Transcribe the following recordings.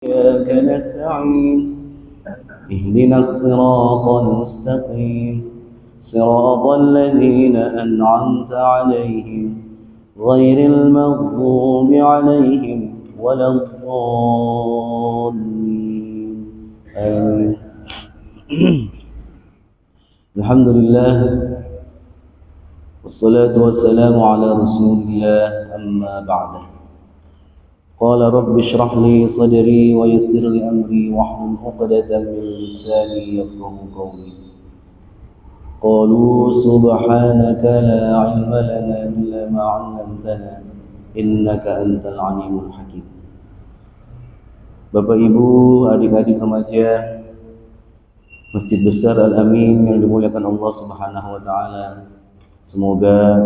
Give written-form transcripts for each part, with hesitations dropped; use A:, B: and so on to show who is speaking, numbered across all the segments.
A: إياك نستعين اهدنا الصراط المستقيم صراط الذين أنعمت عليهم غير المغضوب عليهم ولا الضالين آمين. الحمد لله والصلاة والسلام على رسول الله أما بعد. قال رب اشرح لي صدري ويسر لي أمري واحلل عقدة من لساني يفقهوا قولي. قالوا سبحانك لا علم لنا إلا ما علمتنا إنك أنت العليم الحكيم. Bapak Ibu, adik-adik remaja Masjid Besar Al-Amin yang dimuliakan Allah Subhanahu wa taala. Semoga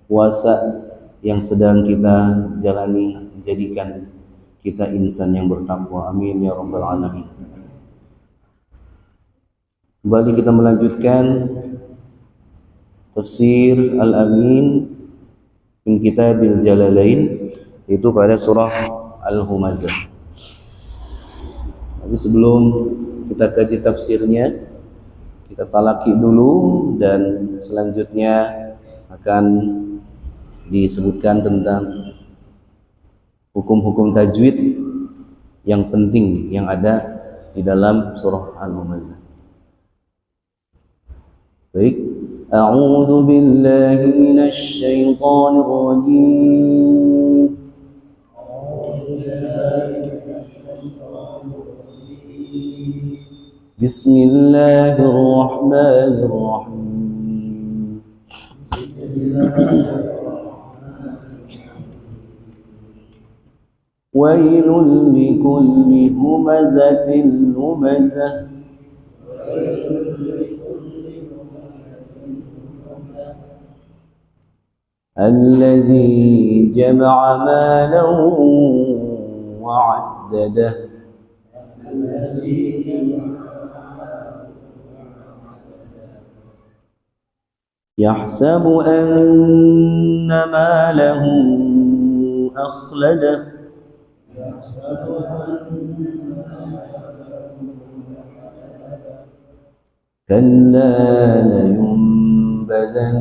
A: puasa yang sedang kita jalani menjadikan kita insan yang bertakwa. Amin ya rabbal alamin. Kembali kita melanjutkan tafsir Al-Amin min Kitabil Jalalain, yaitu pada surah Al-Humazah. Tapi sebelum kita kaji tafsirnya, kita talaki dulu dan selanjutnya akan disebutkan tentang hukum-hukum tajwid yang penting yang ada di dalam surah Al-Humazah. Baik, a'udzu billahi minasy syaithanir rajim. Bismillahirrahmanirrahim. Wailul likulli humazatin lumazah. Alladzi jama'a malan wa 'addadah. يحسب أن ماله أخلده كلا لينبذن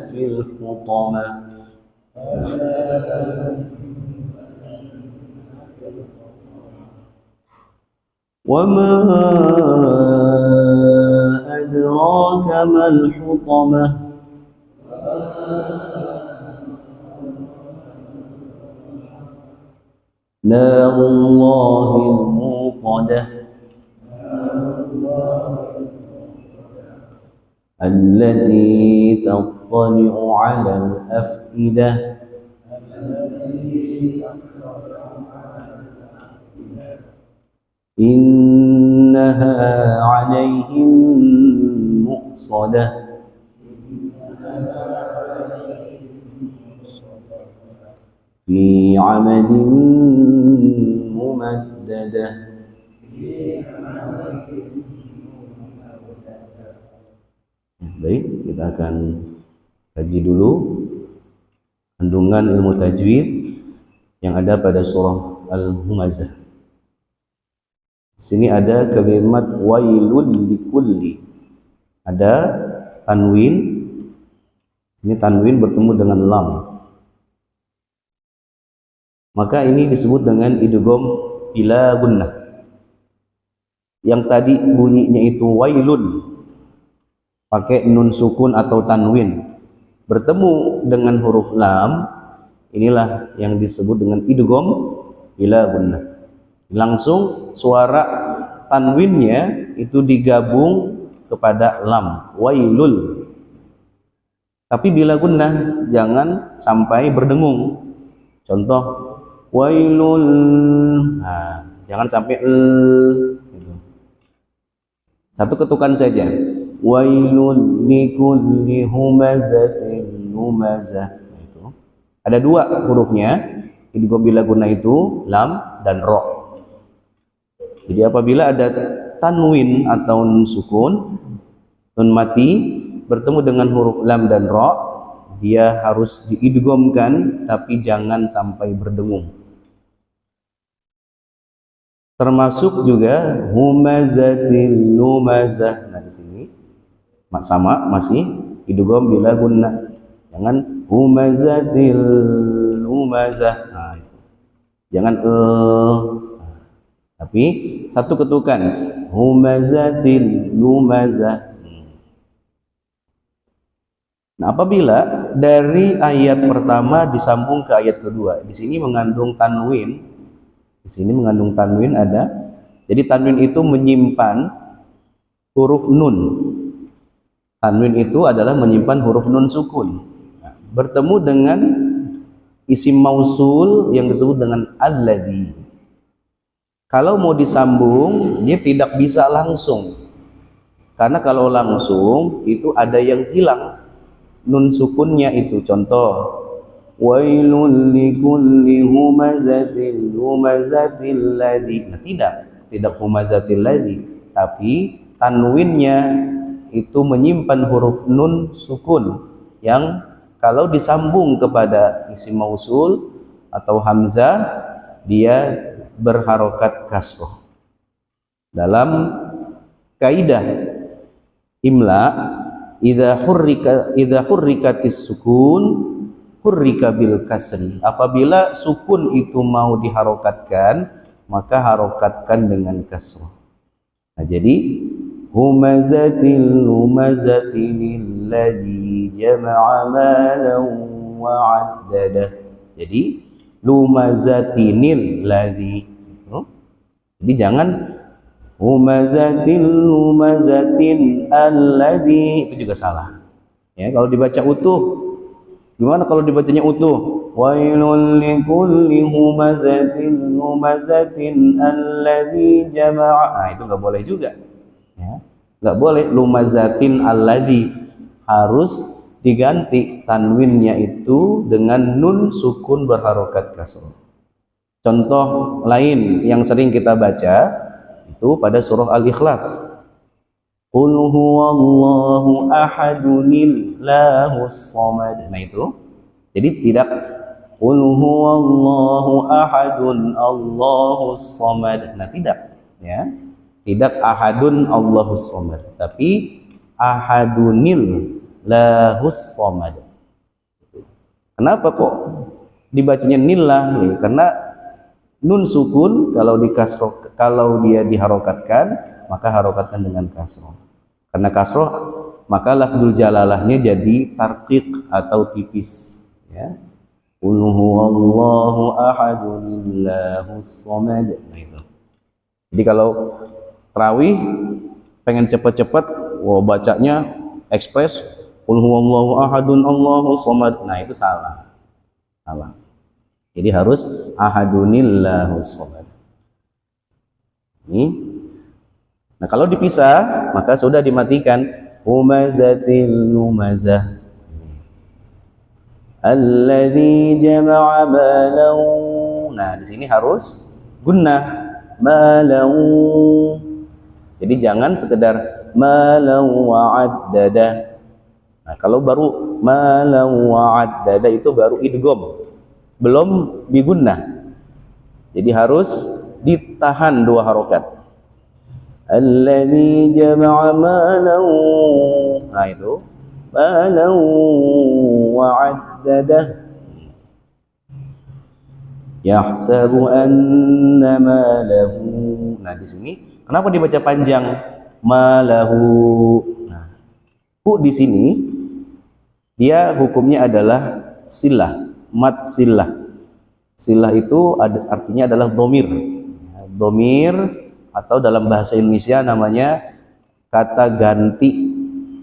A: في الحطمة وما أدراك ما الحطمة نار الله الموقدة التي تطلع على الأفئدة إنها عليهم مؤصدة في عمد ممددة. Baik, kita akan kaji dulu kandungan ilmu tajwid yang ada pada surah Al-Humazah. Di sini ada kalimat wailul likulli. Ada tanwin. Ini tanwin bertemu dengan lam. Maka ini disebut dengan idgham bila gunnah. Yang tadi bunyinya itu wailun, pakai nun sukun atau tanwin, bertemu dengan huruf lam, inilah yang disebut dengan idgham bila gunnah. Langsung suara tanwinnya itu digabung kepada lam, wailul. Tapi bila gunnah jangan sampai berdengung. Contoh wailul, nah, jangan sampai gitu. Satu ketukan saja. Wailul likulli humazatin lumazah. Itu ada dua hurufnya. Idgham bila gunnah itu lam dan ro. Jadi apabila ada tanwin atau nun sukun, nun mati bertemu dengan huruf lam dan ro, dia harus diidghamkan tapi jangan sampai berdengung. Termasuk juga humazatil lumazah. Nah di sini sama masih idgham bila gunnah. Jangan humazatil lumazah. Nah, jangan tapi satu ketukan humazatil lumazah. Nah, apabila dari ayat pertama disambung ke ayat kedua, di sini mengandung tanwin. Di sini mengandung tanwin ada. Jadi tanwin itu menyimpan huruf nun. Tanwin itu adalah menyimpan huruf nun sukun. Nah, bertemu dengan isim mausul yang disebut dengan alladzi. Kalau mau disambung, dia tidak bisa langsung. Karena kalau langsung itu ada yang hilang nun sukunnya itu. Contoh, wailul likulli humazatil lumazatil ladzi. Nah, tidak humazatil ladzi, tapi tanwinnya itu menyimpan huruf nun sukun yang kalau disambung kepada isim mausul atau hamzah dia berharokat kasroh. Dalam kaidah imla, idza hurrikatis sukun hurrika bil kasri. Apabila sukun itu mau diharokatkan, maka harokatkan dengan kasrah. Nah, jadi humazatil lumazatil ladzi jama'a malan wa 'addada. Jadi lumazatinil ladzi. Jadi jangan humazatil lumazatin alladzi, itu juga salah. Ya, kalau dibaca utuh. Gimana kalau dibacanya utuh? Wailul likulli humazatin lumazatin alladzi jama'a. Nah, itu nggak boleh juga. Ya, nggak boleh lumazatin alladzi. Harus diganti tanwinnya itu dengan nun sukun berharokat kasrah. Contoh lain yang sering kita baca itu pada surah Al-Ikhlas. Qul huwallahu ahadun lahus samad. Nah itu. Jadi tidak qul huwallahu ahadun allahus samad. Nah tidak, ya. Tidak ahadun allahus samad, tapi ahadunil lahus samad. Kenapa kok dibacanya nillah? Ya, karena nun sukun kalau dia diharokatkan, maka harokatkan dengan kasroh. Karena kasroh, maka lafzul jalalahnya jadi tarqiq atau tipis. Ya, qul huwallahu ahadun lahus samad. Nah itu. Jadi kalau tarawih pengen cepat-cepat, bacanya ekspres, qul huwallahu ahadun allahus samad. Nah itu salah. Jadi harus ahadunillahus samad. Ini. Nah, kalau dipisah maka sudah dimatikan humazatil lumazah. Alladzi jama'a malan. Nah, di sini harus gunnah malan. Jadi jangan sekedar malan wa'addada. Nah, kalau baru malan wa'addada itu baru idgham. Belum bigunnah. Jadi harus ditahan dua harokat. Alladzi jama'a malan. Nah itu malan wa'addada. Yahsabu anna malahu. Nah di sini kenapa dibaca panjang malahu? Nah, di sini dia hukumnya adalah silah, mat silah. Silah itu artinya adalah domir. Domir atau dalam bahasa Indonesia namanya kata ganti,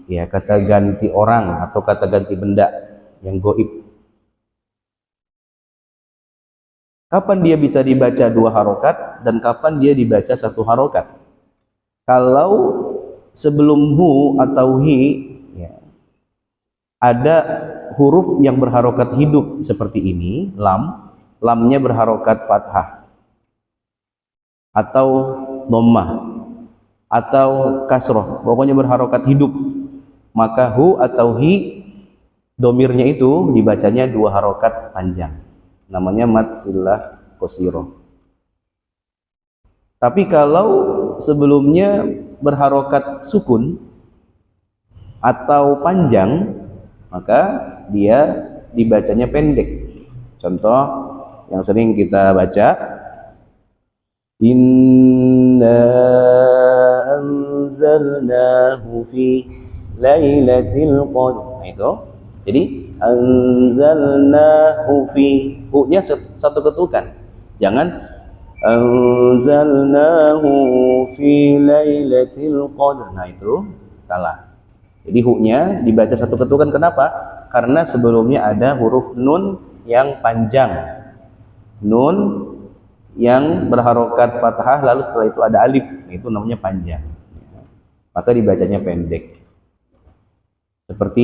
A: ya, kata ganti orang atau kata ganti benda yang goib. Kapan dia bisa dibaca dua harokat dan kapan dia dibaca satu harokat? Kalau sebelum hu atau hi, ya, ada huruf yang berharokat hidup seperti ini, lamnya berharokat fathah atau dhammah atau kasroh, pokoknya berharokat hidup, maka hu atau hi domirnya itu dibacanya dua harokat panjang, namanya mat silah qasiroh. Tapi kalau sebelumnya berharokat sukun atau panjang, maka dia dibacanya pendek. Contoh yang sering kita baca, inna anzalnahu fi lailatul qadr. Nah itu. Jadi anzalnahu fi, hu-nya satu ketukan. Jangan anzalnahu fi lailatul qadr. Nah itu salah. Jadi hu-nya dibaca satu ketukan. Kenapa? Karena sebelumnya ada huruf nun yang panjang. Nun yang berharokat fathah, lalu setelah itu ada alif. Itu namanya panjang. Maka dibacanya pendek. Seperti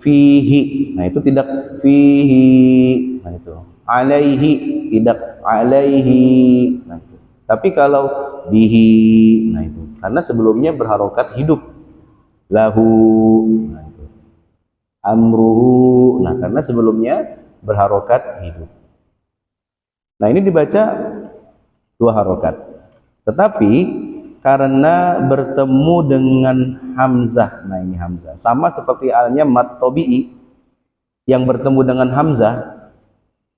A: fihi. Nah itu tidak fihi. Nah itu. Alaihi, tidak alaihi. Nah itu. Tapi kalau bihi, nah itu. Karena sebelumnya berharokat hidup. Lahu, nah itu. Amruhu. Nah karena sebelumnya berharokat hidup. Nah ini dibaca dua harokat. Tetapi karena bertemu dengan hamzah, nah ini hamzah, sama seperti halnya mad tabi'i yang bertemu dengan hamzah,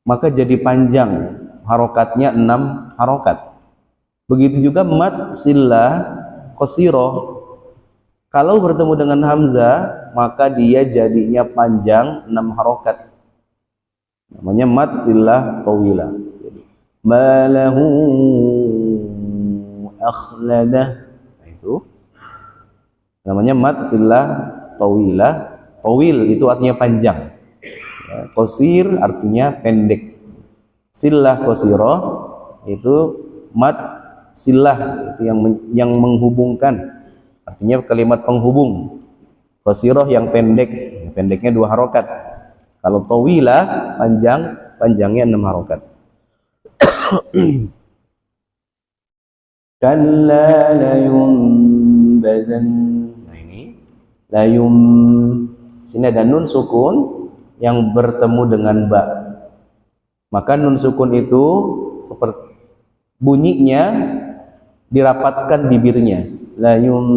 A: maka jadi panjang, harokatnya 6 harokat. Begitu juga mad sillah qasirah, kalau bertemu dengan hamzah maka dia jadinya panjang 6 harokat, namanya mad sillah tawilah. Malahu akhladah, nah itu namanya mad sillah tawilah. Tawil itu artinya panjang, ya, qasir artinya pendek. Sillah qasirah itu mad sillah, itu yang menghubungkan, artinya kalimat penghubung. Qasirah yang pendek, pendeknya 2 harokat. Kalau tawilah panjang, panjangnya 6 harokat. Kalla layunbadan. Nah ini layum, sini ada nun sukun yang bertemu dengan ba. Maka nun sukun itu seperti bunyinya dirapatkan bibirnya. Layun,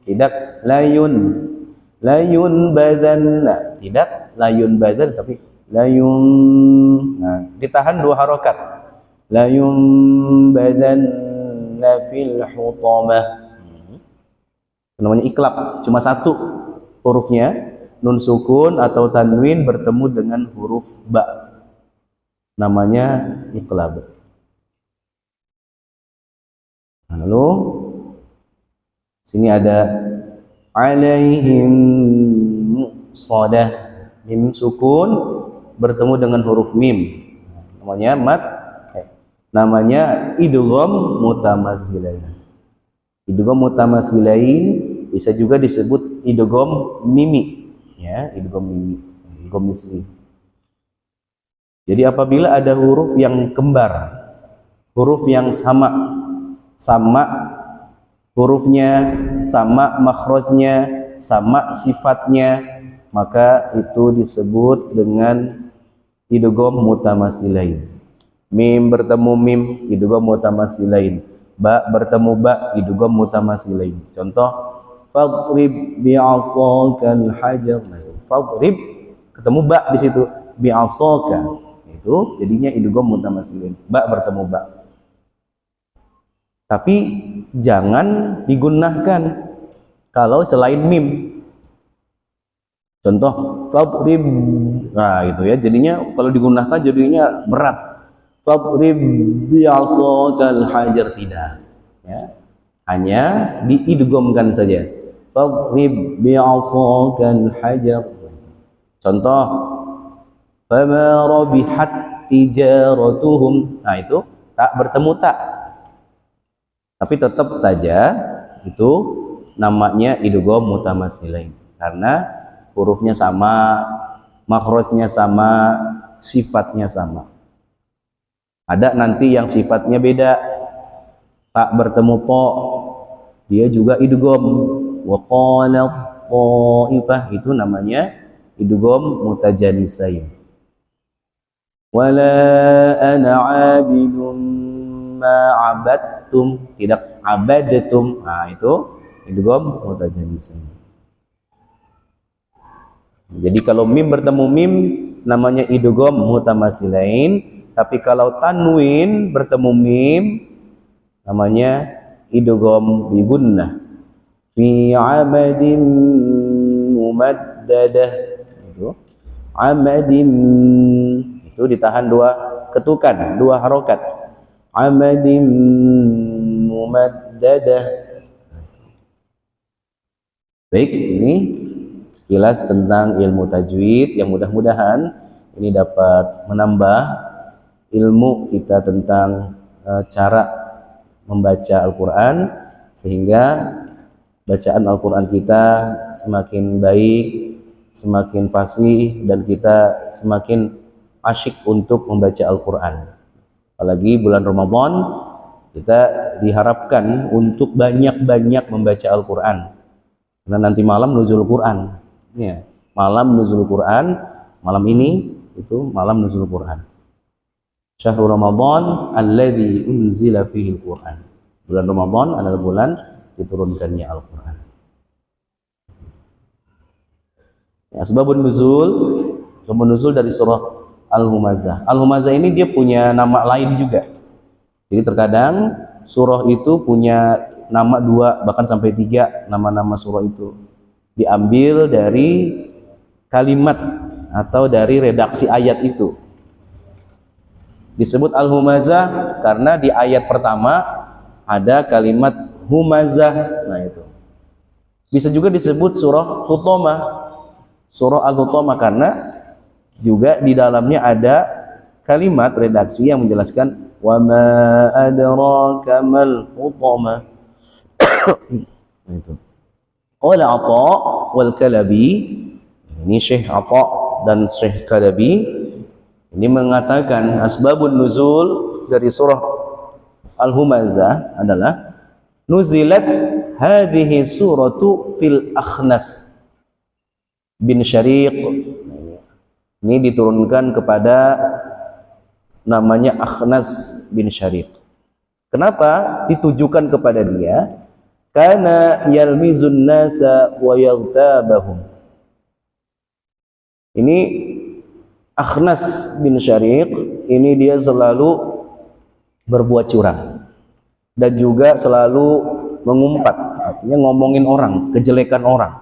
A: tidak layun. Layun badan, nah, tidak layun badan tapi layun. Nah, ditahan 2 harokat. Layun badan fil hutamah, namanya iklab, cuma 1 hurufnya, nun sukun atau tanwin bertemu dengan huruf ba, namanya iklab. Lalu sini ada alaihim muqsadah, mim sukun bertemu dengan huruf mim, namanya mad, namanya idgham mutamatsilain. Idgham mutamatsilain bisa juga disebut idgham mimi, ya, idgham mimi, idgham misli. Jadi apabila ada huruf yang kembar, huruf yang sama hurufnya, sama makhrajnya, sama sifatnya, maka itu disebut dengan idgham mutamatsilain. Mim bertemu mim, idgham mutamatsilain. Ba bertemu ba, idgham mutamatsilain. Contoh, fadrib bi'asakal hajar. Nah, fadrib ketemu ba di situ, bi'asaka. Itu jadinya idgham mutamatsilain. Ba bertemu ba. Tapi jangan digunakan kalau selain mim. Contoh, fadrib. Nah, itu ya, jadinya kalau digunakan jadinya berat. Fadrib bi'asakal hajar, tidak, ya, hanya diidghamkan saja. Fadrib bi'asakal hajar. Contoh, fama rabihat tijaratuhum. Nah itu tak bertemu tak, tapi tetap saja itu namanya idgham mutamatsilain karena hurufnya sama, makhrajnya sama, sifatnya sama. Ada nanti yang sifatnya beda, tak bertemu po, dia juga idgham. Wa qala ta'ifah, itu namanya idgham mutajanisain. Wala ana 'abidun ma abadtum, tidak abadtum. Nah, itu idgham mutajanissain. Jadi kalau mim bertemu mim namanya idgham mutamatsilain, tapi kalau tanwin bertemu mim namanya idgham bi gunnah fi 'amadin mumaddadah. Itu amadin, itu ditahan dua ketukan, dua harokat. Amadin mumaddadah. Baik, ini sekilas tentang ilmu tajwid yang mudah-mudahan ini dapat menambah ilmu kita tentang cara membaca Al-Quran, sehingga bacaan Al-Quran kita semakin baik, semakin fasih, dan kita semakin asyik untuk membaca Al-Quran. Apalagi bulan Ramadan, kita diharapkan untuk banyak-banyak membaca Al-Quran, karena nanti malam nuzul Quran ya, malam nuzul Quran, malam ini itu malam nuzul Quran. Syahrul Ramadan alladzi unzila fihi Al-Quran. Bulan Ramadan adalah bulan diturunkannya Al-Quran. Ya, sebabun nuzul dari surah Al-Humazah. Al-Humazah ini dia punya nama lain juga. Jadi terkadang surah itu punya nama 2 bahkan sampai 3 nama-nama surah itu. Diambil dari kalimat atau dari redaksi ayat itu. Disebut Al-Humazah karena di ayat pertama ada kalimat Humazah. Nah itu. Bisa juga disebut surah Hutamah, surah Al-Hutamah, karena juga di dalamnya ada kalimat redaksi yang menjelaskan wa ma adraka mal hutamah. Itu. Qala Atha wal Kalabi, ini Syekh Atha dan Syekh Kalabi ini mengatakan asbabun nuzul dari surah Al-Humazah adalah nuzilat hadhihi suratu fil Akhnas bin Syariq. Ini diturunkan kepada namanya Akhnas bin Syariq. Kenapa ditujukan kepada dia? Karena yalmizun nasa wa yaghtabahum. Ini Akhnas bin Syariq, ini dia selalu berbuat curang dan juga selalu mengumpat, artinya ngomongin orang, kejelekan orang.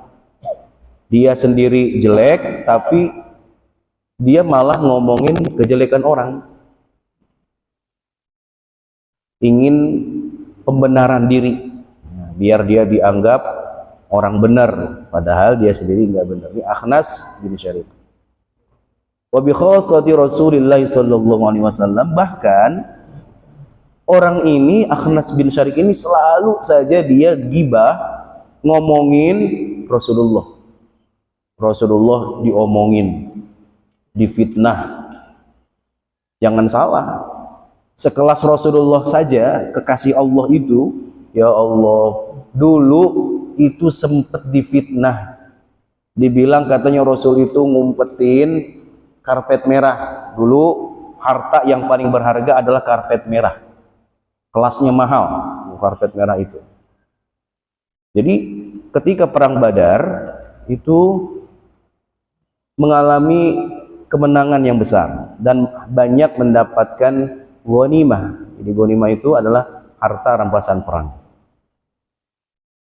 A: Dia sendiri jelek, tapi dia malah ngomongin kejelekan orang, ingin pembenaran diri, biar dia dianggap orang benar, padahal dia sendiri nggak benar. Ini Akhnas bin Syariq. Wa bi khassati Rasulillah sallallahu alaihi wasallam, bahkan orang ini Akhnas bin Syariq ini selalu saja dia gibah ngomongin Rasulullah. Rasulullah diomongin, difitnah. Jangan salah, sekelas Rasulullah saja, kekasih Allah itu, ya Allah, dulu itu sempat difitnah. Dibilang katanya Rasul itu ngumpetin karpet merah. Dulu harta yang paling berharga adalah karpet merah. Kelasnya mahal karpet merah itu. Jadi ketika perang Badar itu mengalami kemenangan yang besar dan banyak mendapatkan ghanimah. Jadi ghanimah itu adalah harta rampasan perang.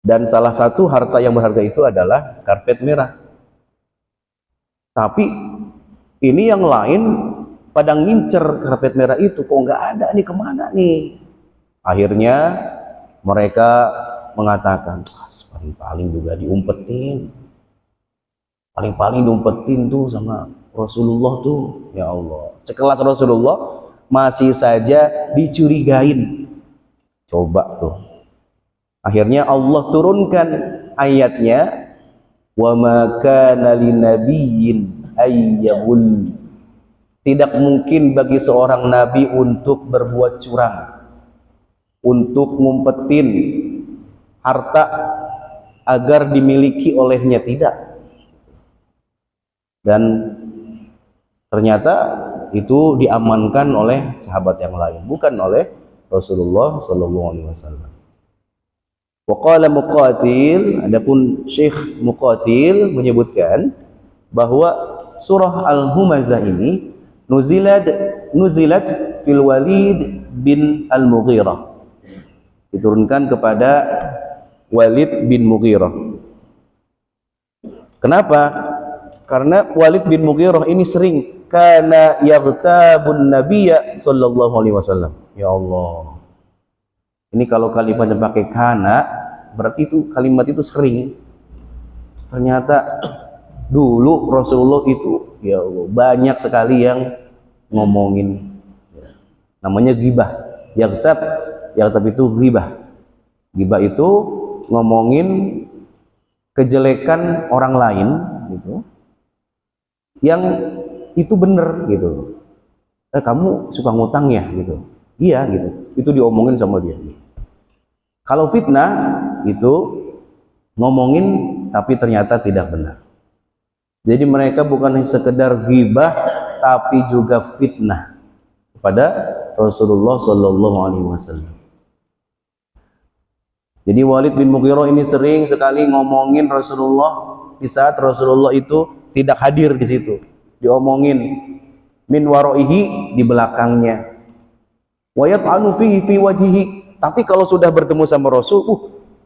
A: Dan salah satu harta yang berharga itu adalah karpet merah. Tapi ini yang lain pada ngincer karpet merah itu, kok nggak ada nih, kemana nih? Akhirnya mereka mengatakan, paling-paling juga diumpetin. Paling-paling diumpetin tuh sama Rasulullah tuh, ya Allah. Sekelas Rasulullah masih saja dicurigain. Coba tuh. Akhirnya Allah turunkan ayatnya, wa ma kana linabiyyin ayyabul. Tidak mungkin bagi seorang nabi untuk berbuat curang, untuk ngumpetin harta agar dimiliki olehnya, tidak. Dan ternyata itu diamankan oleh sahabat yang lain, bukan oleh Rasulullah sallallahu alaihi wasallam. Wa qala Muqatil, adapun Syekh Muqatil menyebutkan bahwa surah Al-Humazah ini nuzilat fil Walid bin Al-Mughirah, diturunkan kepada Walid bin Mughirah. Kenapa? Karena Walid bin Mughirah ini sering kana yaghtabun nabiyya sallallahu alaihi wasallam. Ya Allah, ini kalau kalimatnya pakai kana berarti itu kalimat itu sering. Ternyata dulu Rasulullah itu, ya Allah, banyak sekali yang ngomongin, namanya ghibah. Yaghtab itu ghibah. Ghibah itu ngomongin kejelekan orang lain gitu, yang itu bener gitu. Kamu suka ngutang ya gitu. Iya gitu. Itu diomongin sama dia. Kalau fitnah itu ngomongin tapi ternyata tidak benar. Jadi mereka bukan sekedar ghibah tapi juga fitnah kepada Rasulullah sallallahu alaihi wasallam. Jadi Walid bin Mughirah ini sering sekali ngomongin Rasulullah di saat Rasulullah itu tidak hadir di situ. Diomongin min waraihi, di belakangnya. Wa yat'anu fihi fi wajhihi. Tapi kalau sudah bertemu sama Rasul,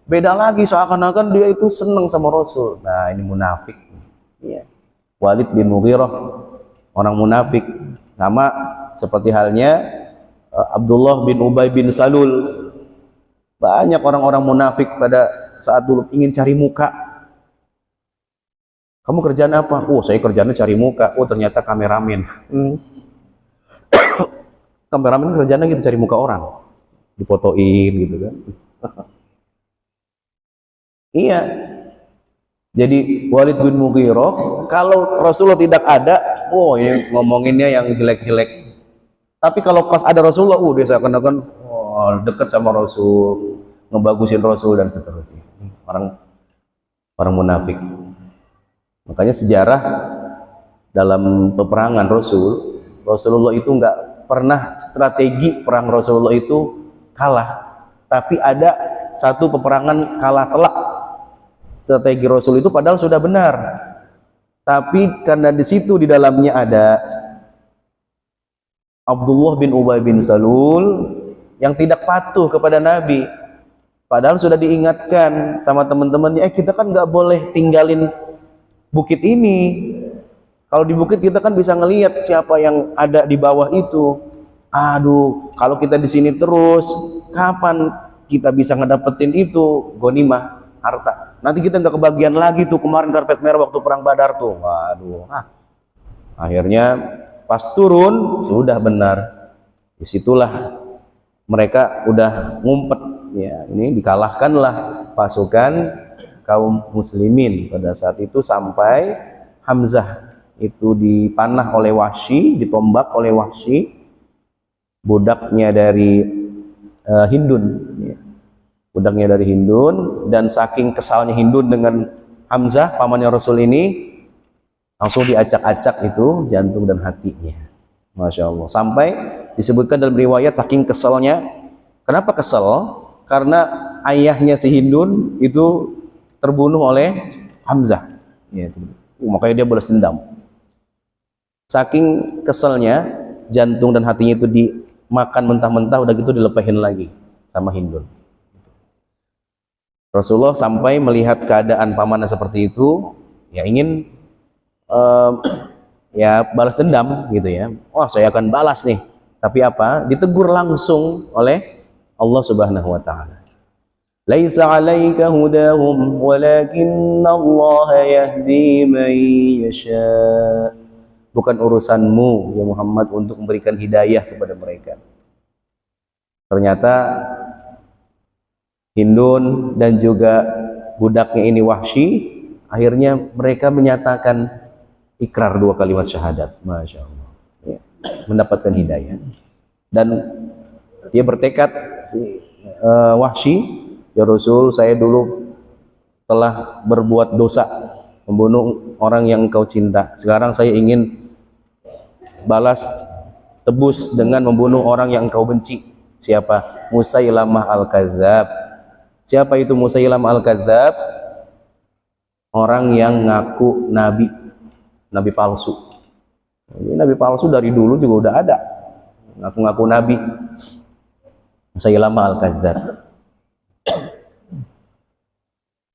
A: beda lagi, seakan-akan dia itu senang sama Rasul. Nah, ini munafik. Ya. Walid bin Mughirah orang munafik, sama seperti halnya Abdullah bin Ubay bin Salul. Banyak orang-orang munafik pada saat dulu ingin cari muka. Kamu kerjaan apa? Saya kerjanya cari muka. Ternyata kameramen. Kameramen kerjanya gitu, cari muka orang, difotoin gitu kan. Iya. Jadi Walid bin Mughirah kalau Rasulullah tidak ada, ini ngomonginnya yang jelek-jelek. Tapi kalau pas ada Rasulullah, dia seakan-akan dekat sama Rasul, ngebagusin Rasul dan seterusnya. Orang munafik. Makanya sejarah dalam peperangan Rasulullah itu enggak pernah strategi perang Rasulullah itu kalah, tapi ada satu peperangan kalah telak. Strategi Rasul itu padahal sudah benar, tapi karena di situ di dalamnya ada Abdullah bin Ubay bin Salul yang tidak patuh kepada Nabi, padahal sudah diingatkan sama teman-temannya, kita kan nggak boleh tinggalin bukit ini. Kalau di bukit kita kan bisa ngelihat siapa yang ada di bawah itu. Kalau kita di sini terus, kapan kita bisa ngedapetin itu ghanimah, harta? Nanti kita nggak kebagian lagi tuh kemarin karpet merah waktu perang Badar tuh. Akhirnya pas turun sudah benar. Disitulah mereka udah ngumpet. Ya, ini dikalahkanlah pasukan kaum muslimin pada saat itu sampai Hamzah itu dipanah oleh Wahsy, ditombak oleh Wahsy, budaknya dari Hindun, ya. Budaknya dari Hindun, dan saking kesalnya Hindun dengan Hamzah pamannya Rasul ini, langsung diacak-acak itu jantung dan hatinya. Masya Allah. Sampai disebutkan dalam riwayat saking kesalnya. Kenapa kesal? Karena ayahnya si Hindun itu terbunuh oleh Hamzah, ya, makanya dia balas dendam. Saking keselnya, jantung dan hatinya itu dimakan mentah-mentah, udah gitu dilepehin lagi sama Hindun. Rasulullah sampai melihat keadaan pamannya seperti itu, ya ingin ya balas dendam gitu ya. Saya akan balas nih. Tapi apa? Ditegur langsung oleh Allah Subhanahu wa taala. Laisa 'alaika hudahum walakinnallaha yahdi man yasha. Bukan urusanmu ya Muhammad untuk memberikan hidayah kepada mereka. Ternyata Hindun dan juga budaknya ini Wahsy, akhirnya mereka menyatakan ikrar 2 kalimat syahadat. Masya Allah, ya, mendapatkan hidayah. Dan dia bertekad, Wahsy, ya Rasul, saya dulu telah berbuat dosa, membunuh orang yang engkau cinta. Sekarang saya ingin balas tebus dengan membunuh orang yang engkau benci. Siapa? Musailamah al-Kadzab. Siapa itu Musailamah al-Kadzab? Orang yang ngaku nabi palsu. Ini nabi palsu dari dulu juga udah ada. Ngaku-ngaku nabi. Musailamah al-Kadzab.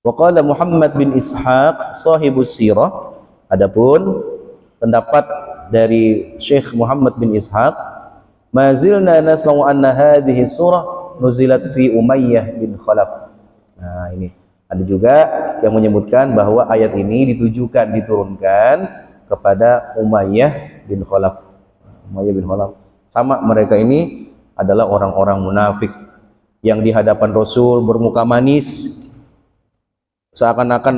A: Wa qala Muhammad bin Ishaq sahibus sirah. Adapun pendapat dari Syekh Muhammad bin Ishaq, ma zilna nasma'u anna hadhihi surah nuzilat fi Umayyah bin Khalaf. Nah, ini ada juga yang menyebutkan bahwa ayat ini diturunkan kepada Umayyah bin Khalaf. Umayyah bin Khalaf. Sama, mereka ini adalah orang-orang munafik yang di hadapan Rasul bermuka manis, seakan-akan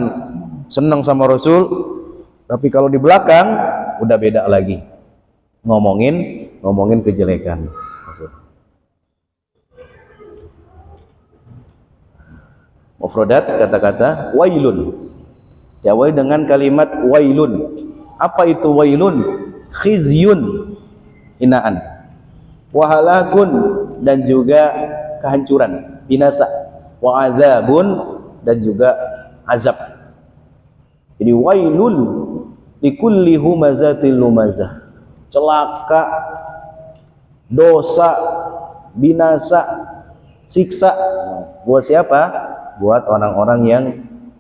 A: senang sama Rasul, tapi kalau di belakang udah beda lagi, ngomongin kejelekan. Mufradat kata-kata wailun. Ya, wail dengan kalimat wailun. Apa itu wailun? Khizyun, hinaan. Wahalakun, dan juga kehancuran, binasa. Wa adzabun, dan juga azab. Jadi wailun likulli humazatil lumazah. Celaka, dosa, binasa, siksa. Buat siapa? Buat orang-orang yang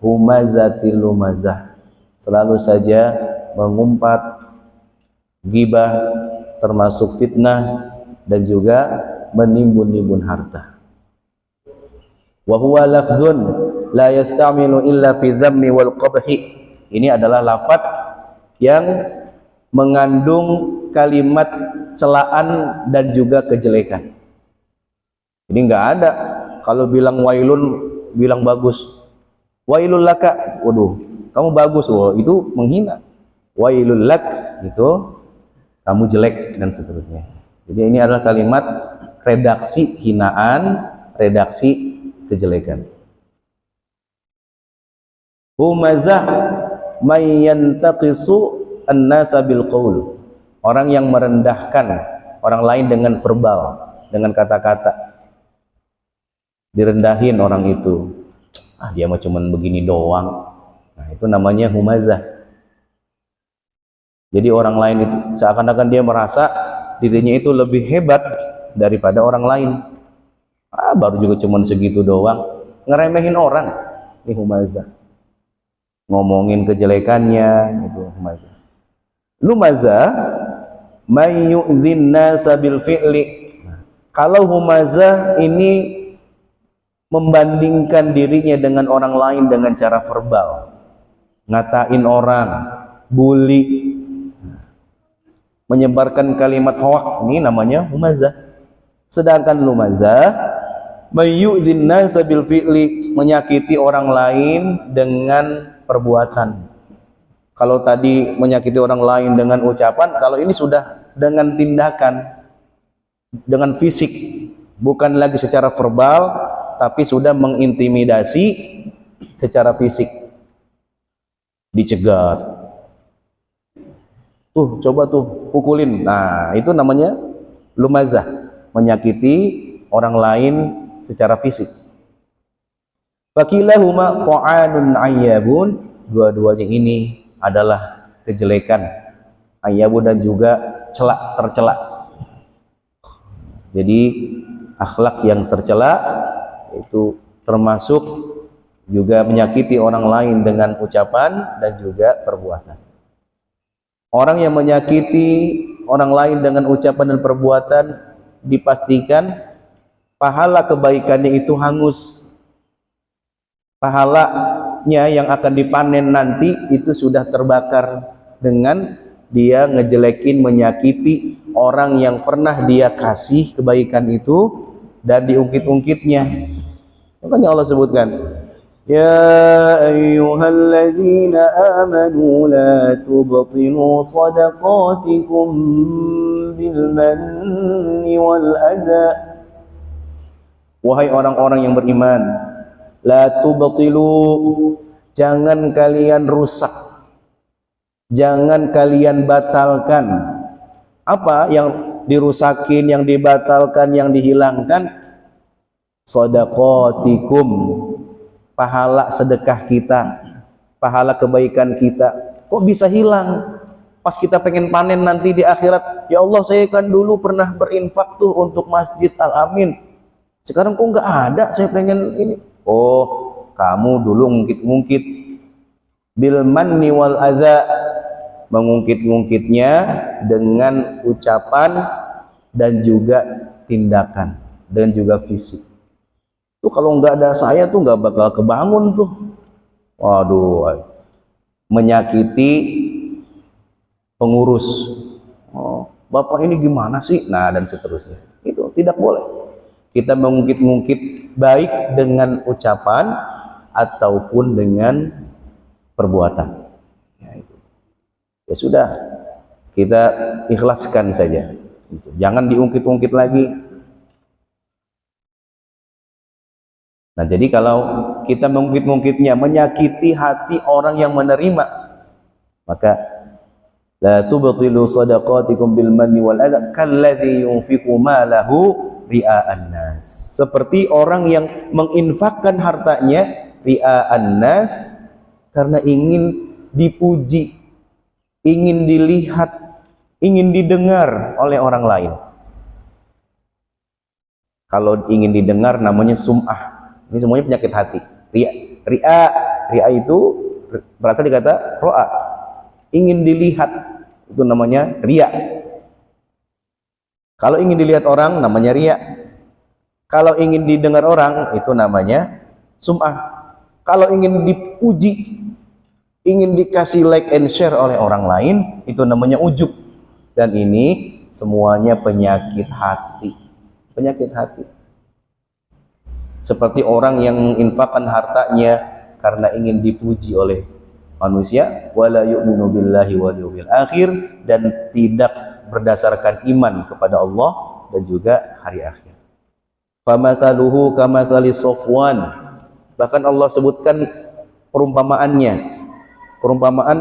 A: humazatil lumazah, selalu saja mengumpat, ghibah, termasuk fitnah, dan juga menimbun-nimbun harta. Wa huwa lafzun la yasta'milu illa fi dhammi wal qabhi. Ini adalah lafaz yang mengandung kalimat celaan dan juga kejelekan. Ini enggak ada kalau bilang wailun bilang bagus. Wailul laka, waduh, kamu bagus. Oh, itu menghina. Wailul lak, itu kamu jelek, dan seterusnya. Jadi ini adalah kalimat redaksi hinaan, redaksi kejelekan. Humazah may yantaqisu an-nasa bil qaul. Orang yang merendahkan orang lain dengan verbal, dengan kata-kata. Direndahin orang itu. Ah, dia mah cuman begini doang. Nah, itu namanya humazah. Jadi orang lain itu seakan-akan dia merasa dirinya itu lebih hebat daripada orang lain. Ah, baru juga cuman segitu doang. Ngeremehin orang. Ini humazah. Ngomongin kejelekannya, itu humazah. Lumazah may yu'dhin nasa bil fi'li. Nah, kalau humazah ini membandingkan dirinya dengan orang lain dengan cara verbal, ngatain orang, bully, menyebarkan kalimat hoak, ini namanya humazah. Sedangkan lumazah may yu'dhin nasa bil fi'li, menyakiti orang lain dengan perbuatan. Kalau tadi menyakiti orang lain dengan ucapan, kalau ini sudah dengan tindakan, dengan fisik, bukan lagi secara verbal, tapi sudah mengintimidasi secara fisik. Dicegat. Tuh, coba tuh, pukulin. Nah, itu namanya lumazah, menyakiti orang lain secara fisik. Fakilahuma qa'anun ayyabun, dua-duanya ini adalah kejelekan, ayyabun, dan juga tercela. Jadi akhlak yang tercela itu termasuk juga menyakiti orang lain dengan ucapan dan juga perbuatan. Orang yang menyakiti orang lain dengan ucapan dan perbuatan dipastikan pahala kebaikannya itu hangus. Pahalanya yang akan dipanen nanti itu sudah terbakar dengan dia ngejelekin, menyakiti orang yang pernah dia kasih kebaikan itu dan diungkit-ungkitnya. Makanya Allah sebutkan, ya ayyuhalladzina amanu la tubtilu sadaqatikum bil manni wal adha. Wahai orang-orang yang beriman, la tubtilu, jangan kalian rusak, jangan kalian batalkan. Apa yang dirusakin, yang dibatalkan, yang dihilangkan, shadaqatikum, pahala sedekah kita, pahala kebaikan kita, kok bisa hilang? Pas kita pengen panen nanti di akhirat, ya Allah saya kan dulu pernah berinfak tuh untuk Masjid Al-Amin, sekarang kok nggak ada, saya pengen ini. Oh, kamu dulu ngungkit-ngungkit, bil manni wal adza, mengungkit-ngungkitnya dengan ucapan dan juga tindakan dan juga fisik. Tuh kalau nggak ada saya tuh nggak bakal kebangun tuh. Waduh, menyakiti pengurus. Oh, Bapak ini gimana sih? Nah, dan seterusnya. Itu tidak boleh. Kita mengungkit-ungkit baik dengan ucapan ataupun dengan perbuatan. Ya sudah, kita ikhlaskan saja. Jangan diungkit-ungkit lagi. Nah, jadi kalau kita mengungkit-ungkitnya menyakiti hati orang yang menerima, maka la tubtilu shadaqatikum bil manni wal adza kalladzi yunfiqu malahu ria'an nas. Seperti orang yang menginfakkan hartanya ria'an nas, karena ingin dipuji, ingin dilihat, ingin didengar oleh orang lain. Kalau ingin didengar namanya sum'ah. Ini semuanya penyakit hati. Ri'a itu berasal dari kata ro'a, ingin dilihat, itu namanya riya. Kalau ingin dilihat orang namanya riya. Kalau ingin didengar orang itu namanya sum'ah. Kalau ingin dipuji, ingin dikasih like and share oleh orang lain, itu namanya ujub. Dan ini semuanya penyakit hati. Penyakit hati. Seperti orang yang menginfakkan hartanya karena ingin dipuji oleh manusia, wala yu'minu billahi wal yawmil akhir, dan tidak berdasarkan iman kepada Allah dan juga hari akhir. Famathaluhu kamathali Safwan. Bahkan Allah sebutkan perumpamaannya. Perumpamaan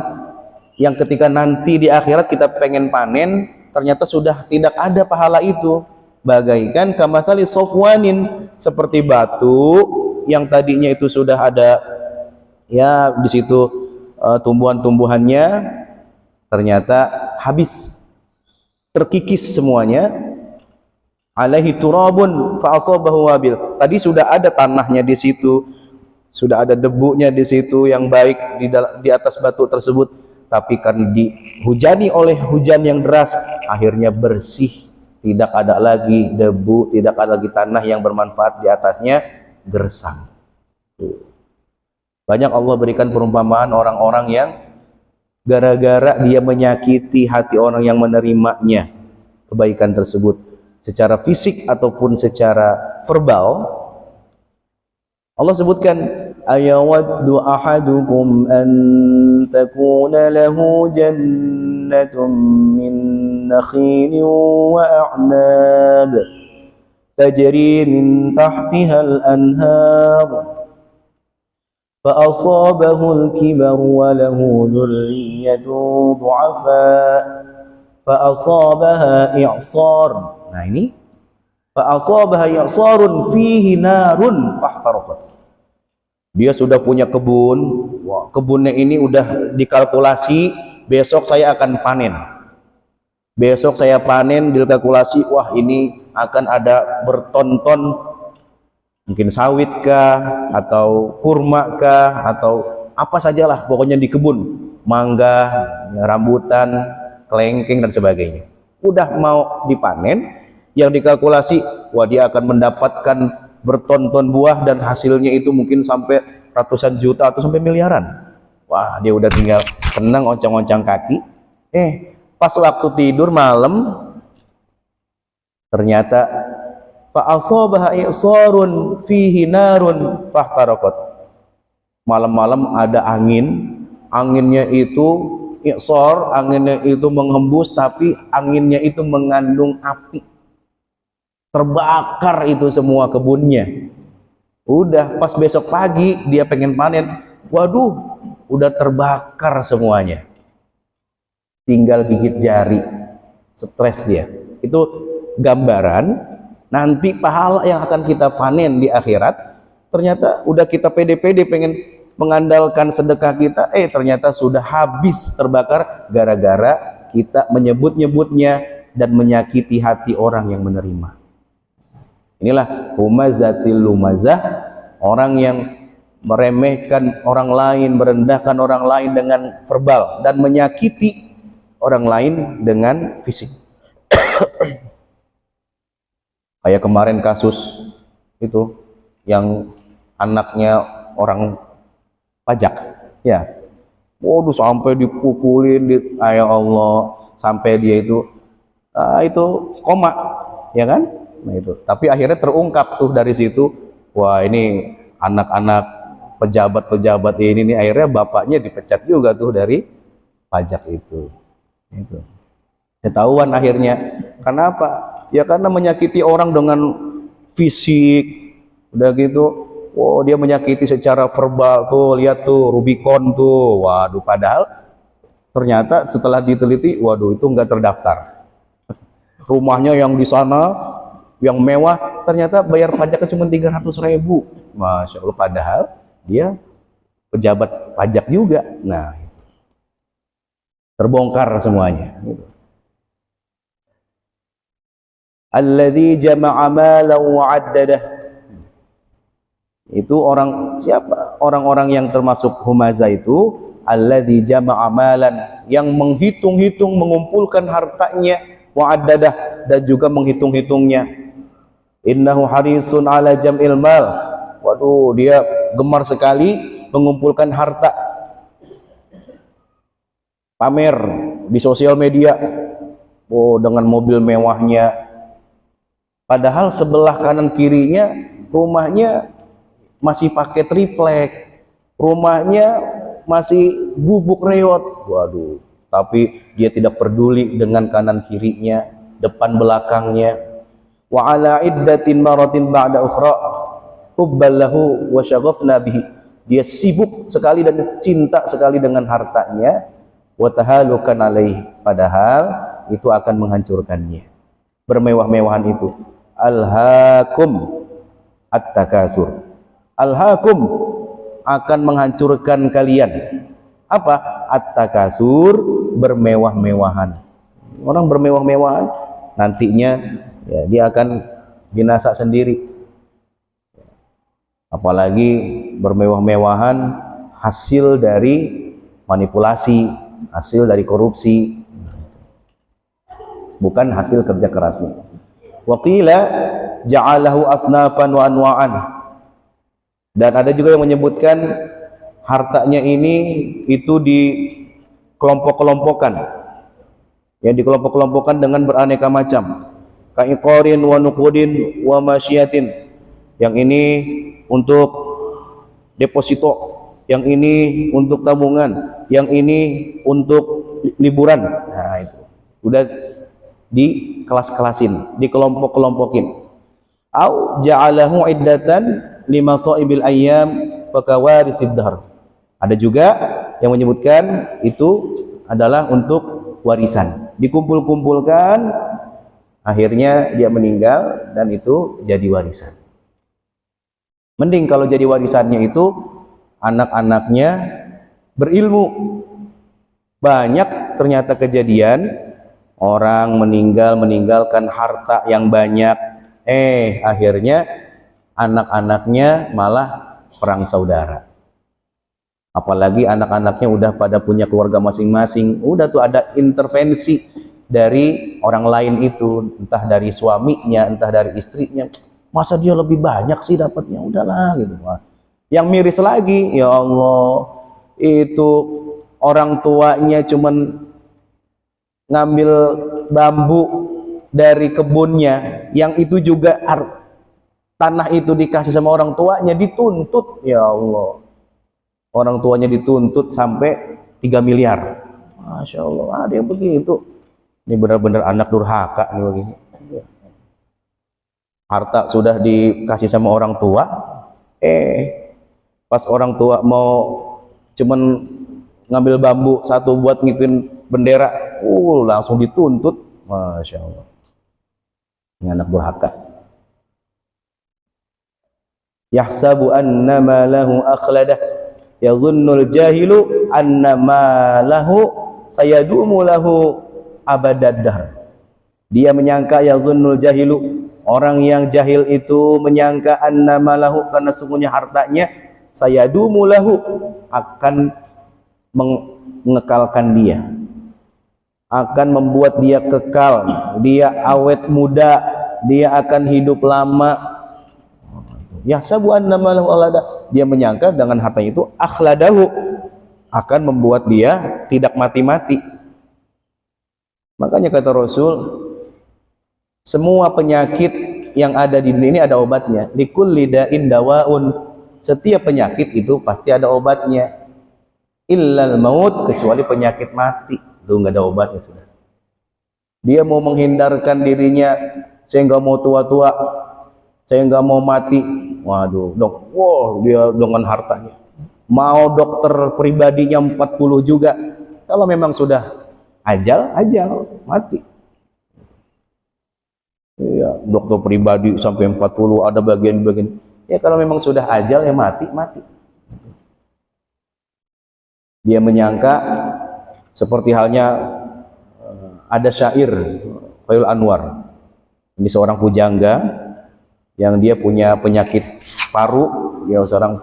A: yang ketika nanti di akhirat kita pengen panen, ternyata sudah tidak ada pahala itu. Bagaikan kamathali Safwanin, seperti batu yang tadinya itu sudah ada ya di situ tumbuhan-tumbuhannya, ternyata habis, terkikis semuanya. Alaihi turabun fa asabahu wabil. Tadi sudah ada tanahnya di situ, sudah ada debunya di situ yang baik di atas batu tersebut, tapi karena dihujani oleh hujan yang deras, akhirnya bersih. Tidak ada lagi debu, tidak ada lagi tanah yang bermanfaat di atasnya, gersang. Banyak Allah berikan perumpamaan orang-orang yang gara-gara dia menyakiti hati orang yang menerimanya kebaikan tersebut secara fisik ataupun secara verbal. Allah sebutkan, ayawaddu ahadukum an takuna lahu jannatun min nakhilin wa a'nab tajri min tahtiha al-anhar fa asabahu al-kibar wa lahu dhurriyyatun du'afa fa asabaha i'sar. Nah ini fa asabaha i'sarun fihi narun fahtaraqat. Dia sudah punya kebun, wah, kebunnya ini udah dikalkulasi, besok saya akan panen. Besok saya panen, dikalkulasi, wah ini akan ada bertonton, mungkin sawit kah, atau kurma kah, atau apa sajalah, pokoknya di kebun, mangga, rambutan, kelengkeng dan sebagainya. Udah mau dipanen, yang dikalkulasi, wah dia akan mendapatkan bertonton buah dan hasilnya itu mungkin sampai ratusan juta atau sampai miliaran. Wah, dia udah tinggal senang oncang-oncang kaki. Pas waktu tidur malam, ternyata fa asabaha i'sarun fihi narun fahtaraqat. Malam-malam ada angin, anginnya itu i'sar, anginnya itu menghembus, tapi anginnya itu mengandung api. Terbakar itu semua kebunnya. Udah pas besok pagi dia pengen panen, waduh, udah terbakar semuanya. Tinggal gigit jari, stres dia. Itu gambaran nanti pahala yang akan kita panen di akhirat. Ternyata udah kita pede-pede pengen mengandalkan sedekah kita, ternyata sudah habis terbakar gara-gara kita menyebut-nyebutnya dan menyakiti hati orang yang menerima. Inilah humazatil lumazah, orang yang meremehkan orang lain, merendahkan orang lain dengan verbal dan menyakiti orang lain dengan fisik. Kayak kemarin kasus itu yang anaknya orang pajak, ya, waduh sampai dipukulin, ya Allah, sampai dia itu koma, ya kan? Nah itu, tapi akhirnya terungkap tuh dari situ, wah ini anak-anak pejabat-pejabat ini nih, akhirnya bapaknya dipecat juga tuh dari pajak itu. Ketahuan akhirnya. Kenapa? Ya karena menyakiti orang dengan fisik, udah gitu. Oh, dia menyakiti secara verbal tuh, lihat tuh Rubicon tuh. Waduh, padahal ternyata setelah diteliti, waduh itu enggak terdaftar. Rumahnya yang di sana yang mewah, ternyata bayar pajaknya cuma 300.000. Masya Allah, padahal dia pejabat pajak juga. Nah, terbongkar semuanya. Alladzi jama'a malan wa 'addadah. Itu orang siapa? Orang-orang yang termasuk humazah itu alladzi jama'a malan, yang menghitung-hitung, mengumpulkan hartanya, wa 'addadah, dan juga menghitung-hitungnya. Innahu harisun ala jam'il mal. Waduh, dia gemar sekali mengumpulkan harta. Pamer di sosial media. Oh, dengan mobil mewahnya. Padahal sebelah kanan kirinya rumahnya masih pakai triplek, rumahnya masih gubuk reot. Waduh, tapi dia tidak peduli dengan kanan kirinya, depan belakangnya. Wa ala iddatin maratin ba'da ukhra hubballahu wa syaghafna bihi. Dia sibuk sekali dan cinta sekali dengan hartanya, wa tahalukan alaihi, padahal itu akan menghancurkannya. Bermewah-mewahan itu. Alhaakum at-takasur. Alhaakum, akan menghancurkan kalian. Apa? At-takasur, bermewah-mewahan. Orang bermewah-mewahan nantinya ya, dia akan binasa sendiri. Apalagi bermewah-mewahan hasil dari manipulasi, hasil dari korupsi, bukan hasil kerja kerasnya. Waqila ja'alahu asnafan wa anwa'an. Dan ada juga yang menyebutkan hartanya ini itu di kelompok-kelompokan. Ya, dikelompok-kelompokkan dengan beraneka macam. Ka'iqarin wa nuqudin wa masyiatin. Yang ini untuk deposito, yang ini untuk tabungan, yang ini untuk liburan. Nah, itu udah di kelas-kelasin, di kelompok-kelompokin. Au ja'alahu iddatan lima sa'ibil ayyam wa kawarisid dahr. Ada juga yang menyebutkan itu adalah untuk warisan, dikumpul-kumpulkan, akhirnya dia meninggal dan itu jadi warisan. Mending kalau jadi warisannya itu anak-anaknya berilmu. Banyak ternyata kejadian orang meninggalkan harta yang banyak, akhirnya anak-anaknya malah perang saudara. Apalagi anak-anaknya udah pada punya keluarga masing-masing, udah tuh ada intervensi dari orang lain itu, entah dari suaminya, entah dari istrinya. Masa dia lebih banyak sih dapatnya, udahlah gitu. Yang miris lagi, ya Allah, itu orang tuanya cuman ngambil bambu dari kebunnya, yang itu juga tanah itu dikasih sama orang tuanya, dituntut, ya Allah, orang tuanya dituntut sampai 3 miliar. Masya Allah, ada yang begitu. Ini benar-benar anak durhaka nih begini. Harta sudah dikasih sama orang tua, pas orang tua mau cuman ngambil bambu satu buat ngipin bendera, langsung dituntut. Masya Allah. Ini anak durhaka. Yahsabu anna ma lahu akhladah, yadhunnul jahilu anna ma lahu sayadumu lahu abadaddar. Dia menyangka, yadhunnul jahilu, orang yang jahil itu menyangka, anna ma lahu, karena sungguhnya hartanya, sayadumu lahu, akan mengekalkan dia, akan membuat dia kekal, dia awet muda, dia akan hidup lama. Yahsabu anna ma lahu akhladah, dia menyangka dengan hartanya itu akhladahu, akan membuat dia tidak mati-mati. Makanya kata Rasul, semua penyakit yang ada di dunia ini ada obatnya. Likulli da'in dawaun, setiap penyakit itu pasti ada obatnya. Illal maut, kecuali penyakit mati, itu nggak ada obatnya sudah. Dia mau menghindarkan dirinya, saya nggak mau tua-tua, saya nggak mau mati. Waduh, dok, wow, dia dengan hartanya mau dokter pribadinya 40 juga. Kalau memang sudah ajal mati. Ya, dokter pribadi sampai 40, ada bagian-bagian. Ya kalau memang sudah ajal ya mati. Dia menyangka seperti halnya ada syair Khairul Anwar. Ini seorang pujangga yang dia punya penyakit paru, dia seorang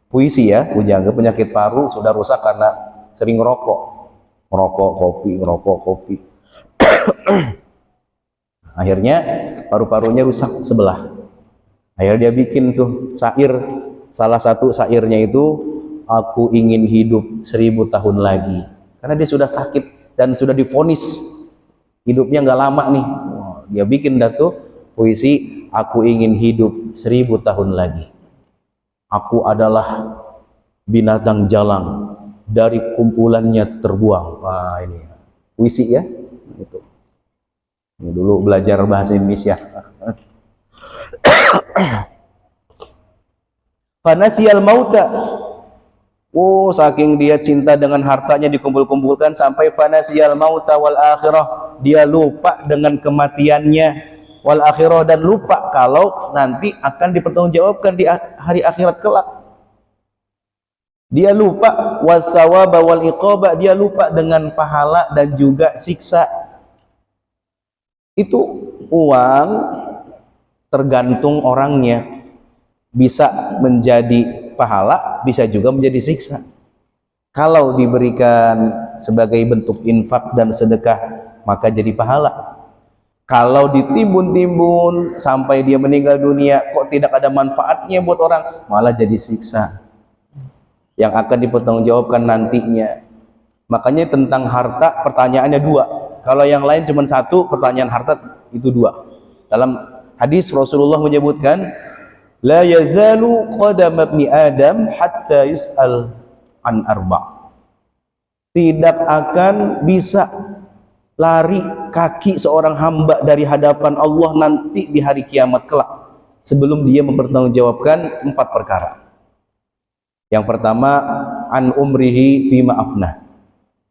A: puisi ya, pujangga, penyakit paru sudah rusak karena sering ngerokok kopi. Akhirnya paru-parunya rusak sebelah. Akhirnya dia bikin tuh syair, salah satu syairnya itu, aku ingin hidup 1000 tahun lagi, karena dia sudah sakit dan sudah divonis hidupnya nggak lama nih. Dia bikin dah tuh puisi, aku ingin hidup 1000 tahun lagi. Aku adalah binatang jalang, dari kumpulannya terbuang. Wah, ini puisi ya. Itu. Ini dulu belajar bahasa Indonesia. Fanasiyal mauta. Oh, saking dia cinta dengan hartanya dikumpul-kumpulkan sampai fanasiyal mauta wal akhirah. Dia lupa dengan kematiannya. Wal akhirah, dan lupa kalau nanti akan dipertanggungjawabkan di hari akhirat kelak. Dia lupa wasawaba wal iqaba, dia lupa dengan pahala dan juga siksa. Itu uang tergantung orangnya, bisa menjadi pahala, bisa juga menjadi siksa. Kalau diberikan sebagai bentuk infak dan sedekah, maka jadi pahala. Kalau ditimbun-timbun sampai dia meninggal dunia, kok tidak ada manfaatnya buat orang, malah jadi siksa yang akan dipertanggungjawabkan nantinya. Makanya tentang harta pertanyaannya 2. Kalau yang lain cuma 1, pertanyaan harta itu 2. Dalam hadis Rasulullah menyebutkan, la yazalu qadam ibni Adam hatta yus'al an arba'. Tidak akan bisa lari kaki seorang hamba dari hadapan Allah nanti di hari kiamat kelak sebelum dia mempertanggungjawabkan 4 perkara. Yang pertama, an umrihi fima afnah.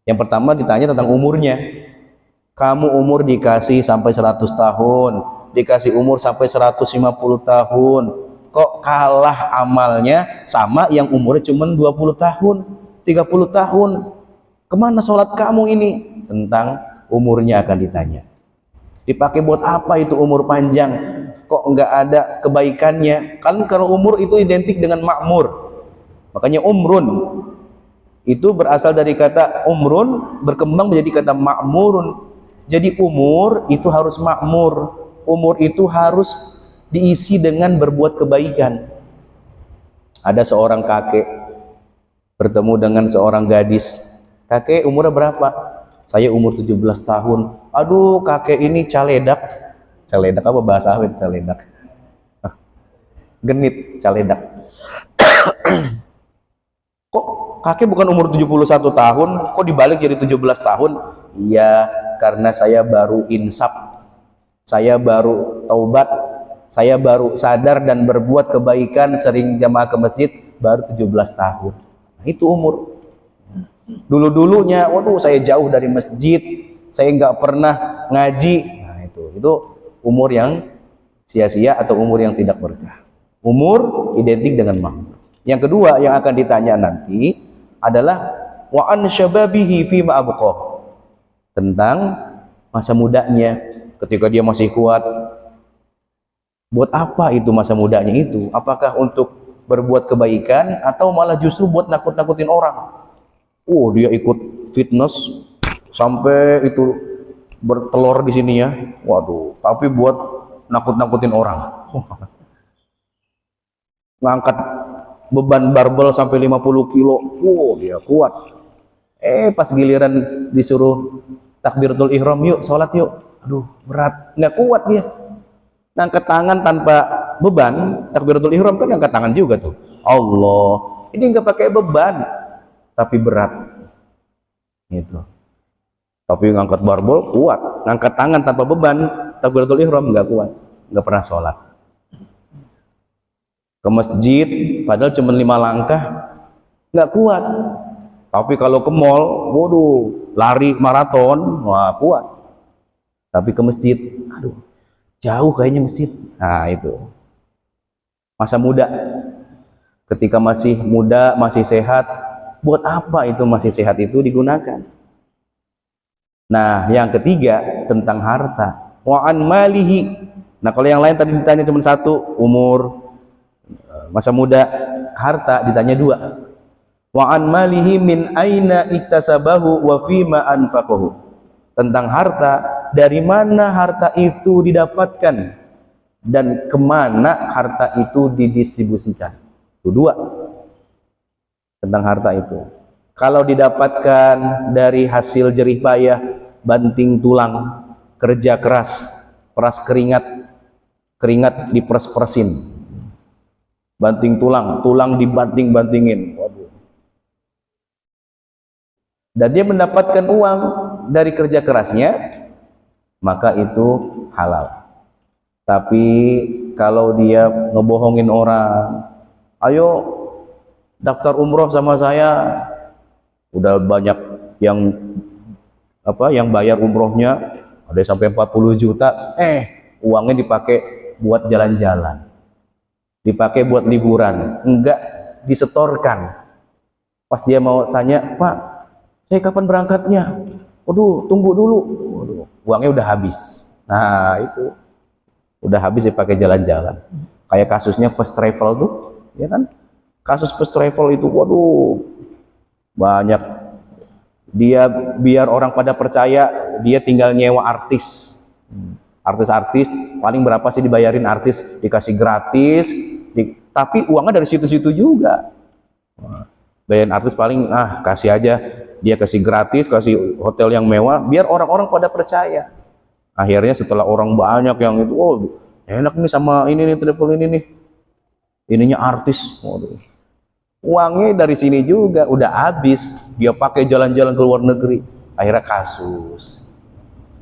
A: Yang pertama ditanya tentang umurnya. Kamu umur dikasih sampai 100 tahun, dikasih umur sampai 150 tahun, kok kalah amalnya sama yang umurnya cuma 20 tahun, 30 tahun. Kemana sholat kamu ini? Tentang umurnya akan ditanya. Dipakai buat apa itu umur panjang? Kok enggak ada kebaikannya? Kan kalau umur itu identik dengan makmur. Makanya umrun itu berasal dari kata umrun, berkembang menjadi kata makmurun. Jadi umur itu harus makmur. Umur itu harus diisi dengan berbuat kebaikan. Ada seorang kakek bertemu dengan seorang gadis. Kakek umurnya berapa? Saya umur 17 tahun. Aduh, kakek ini caledak. Caledak apa bahasa awet? Caledak. Genit, caledak. Kok kakek bukan umur 71 tahun, kok dibalik jadi 17 tahun? Iya, karena saya baru insaf. Saya baru taubat. Saya baru sadar dan berbuat kebaikan, sering jamaah ke masjid, baru 17 tahun. Nah, itu umur. Dulu-dulunya, waduh, saya jauh dari masjid, saya nggak pernah ngaji. Nah, itu
B: umur yang sia-sia atau umur yang tidak berkah. Umur identik dengan makmur. Yang kedua yang akan ditanya nanti adalah wa an syababihi fi ma abqa, tentang masa mudanya ketika dia masih kuat. Buat apa itu masa mudanya itu? Apakah untuk berbuat kebaikan atau malah justru buat nakut-nakutin orang? Oh, dia ikut fitness sampai itu bertelur di sini ya. Waduh, tapi buat nakut-nakutin orang. Ngangkat beban barbel sampai 50 kilo. Wow, dia kuat. Pas giliran disuruh takbiratul ihram, yuk sholat yuk. Aduh, berat. Nggak kuat dia. Ngangkat tangan tanpa beban, takbiratul ihram kan ngangkat tangan juga tuh. Allah, ini nggak pakai beban, tapi berat. Gitu. Tapi ngangkat barbel kuat, ngangkat tangan tanpa beban, takbiratul ihram nggak kuat, nggak pernah sholat. Ke masjid, padahal cuma 5 langkah, nggak kuat. Tapi kalau ke mall, waduh, lari maraton, wah kuat. Tapi ke masjid, aduh, jauh kayaknya masjid. Nah itu masa muda, ketika masih muda, masih sehat. Buat apa itu masih sehat itu digunakan? Nah yang ketiga tentang harta, wa an malihi. Nah kalau yang lain tadi ditanya cuma satu, umur, masa muda, harta ditanya 2. Wa an malihi min aina iktasabahu wa fima anfaqahu, tentang harta, dari mana harta itu didapatkan dan kemana harta itu didistribusikan. Itu 2 tentang harta itu. Kalau didapatkan dari hasil jerih payah, banting tulang, kerja keras, peras keringat diperes-peresin, banting tulang, tulang dibanting-bantingin, waduh. Dan dia mendapatkan uang dari kerja kerasnya, maka itu halal. Tapi kalau dia ngebohongin orang, ayo daftar umroh sama saya, udah banyak yang bayar umrohnya, ada sampai 40 juta, uangnya dipakai buat jalan-jalan, dipakai buat liburan, enggak disetorkan. Pas dia mau tanya, Pak, saya kapan berangkatnya? Waduh, tunggu dulu. Waduh, uangnya udah habis. Nah itu udah habis dipakai jalan-jalan. Kayak kasusnya first travel tuh, ya kan? Kasus first travel itu, waduh, banyak. Dia biar orang pada percaya, dia tinggal nyewa artis. Artis-artis paling berapa sih dibayarin artis? Dikasih gratis, tapi uangnya dari situ-situ juga. Bayarin artis paling kasih aja, dia kasih gratis, kasih hotel yang mewah, biar orang-orang pada percaya. Akhirnya setelah orang banyak yang itu, oh enak nih sama ini nih travel ini nih, ininya artis, waduh, uangnya dari sini juga udah habis, dia pakai jalan-jalan ke luar negeri, akhirnya kasus,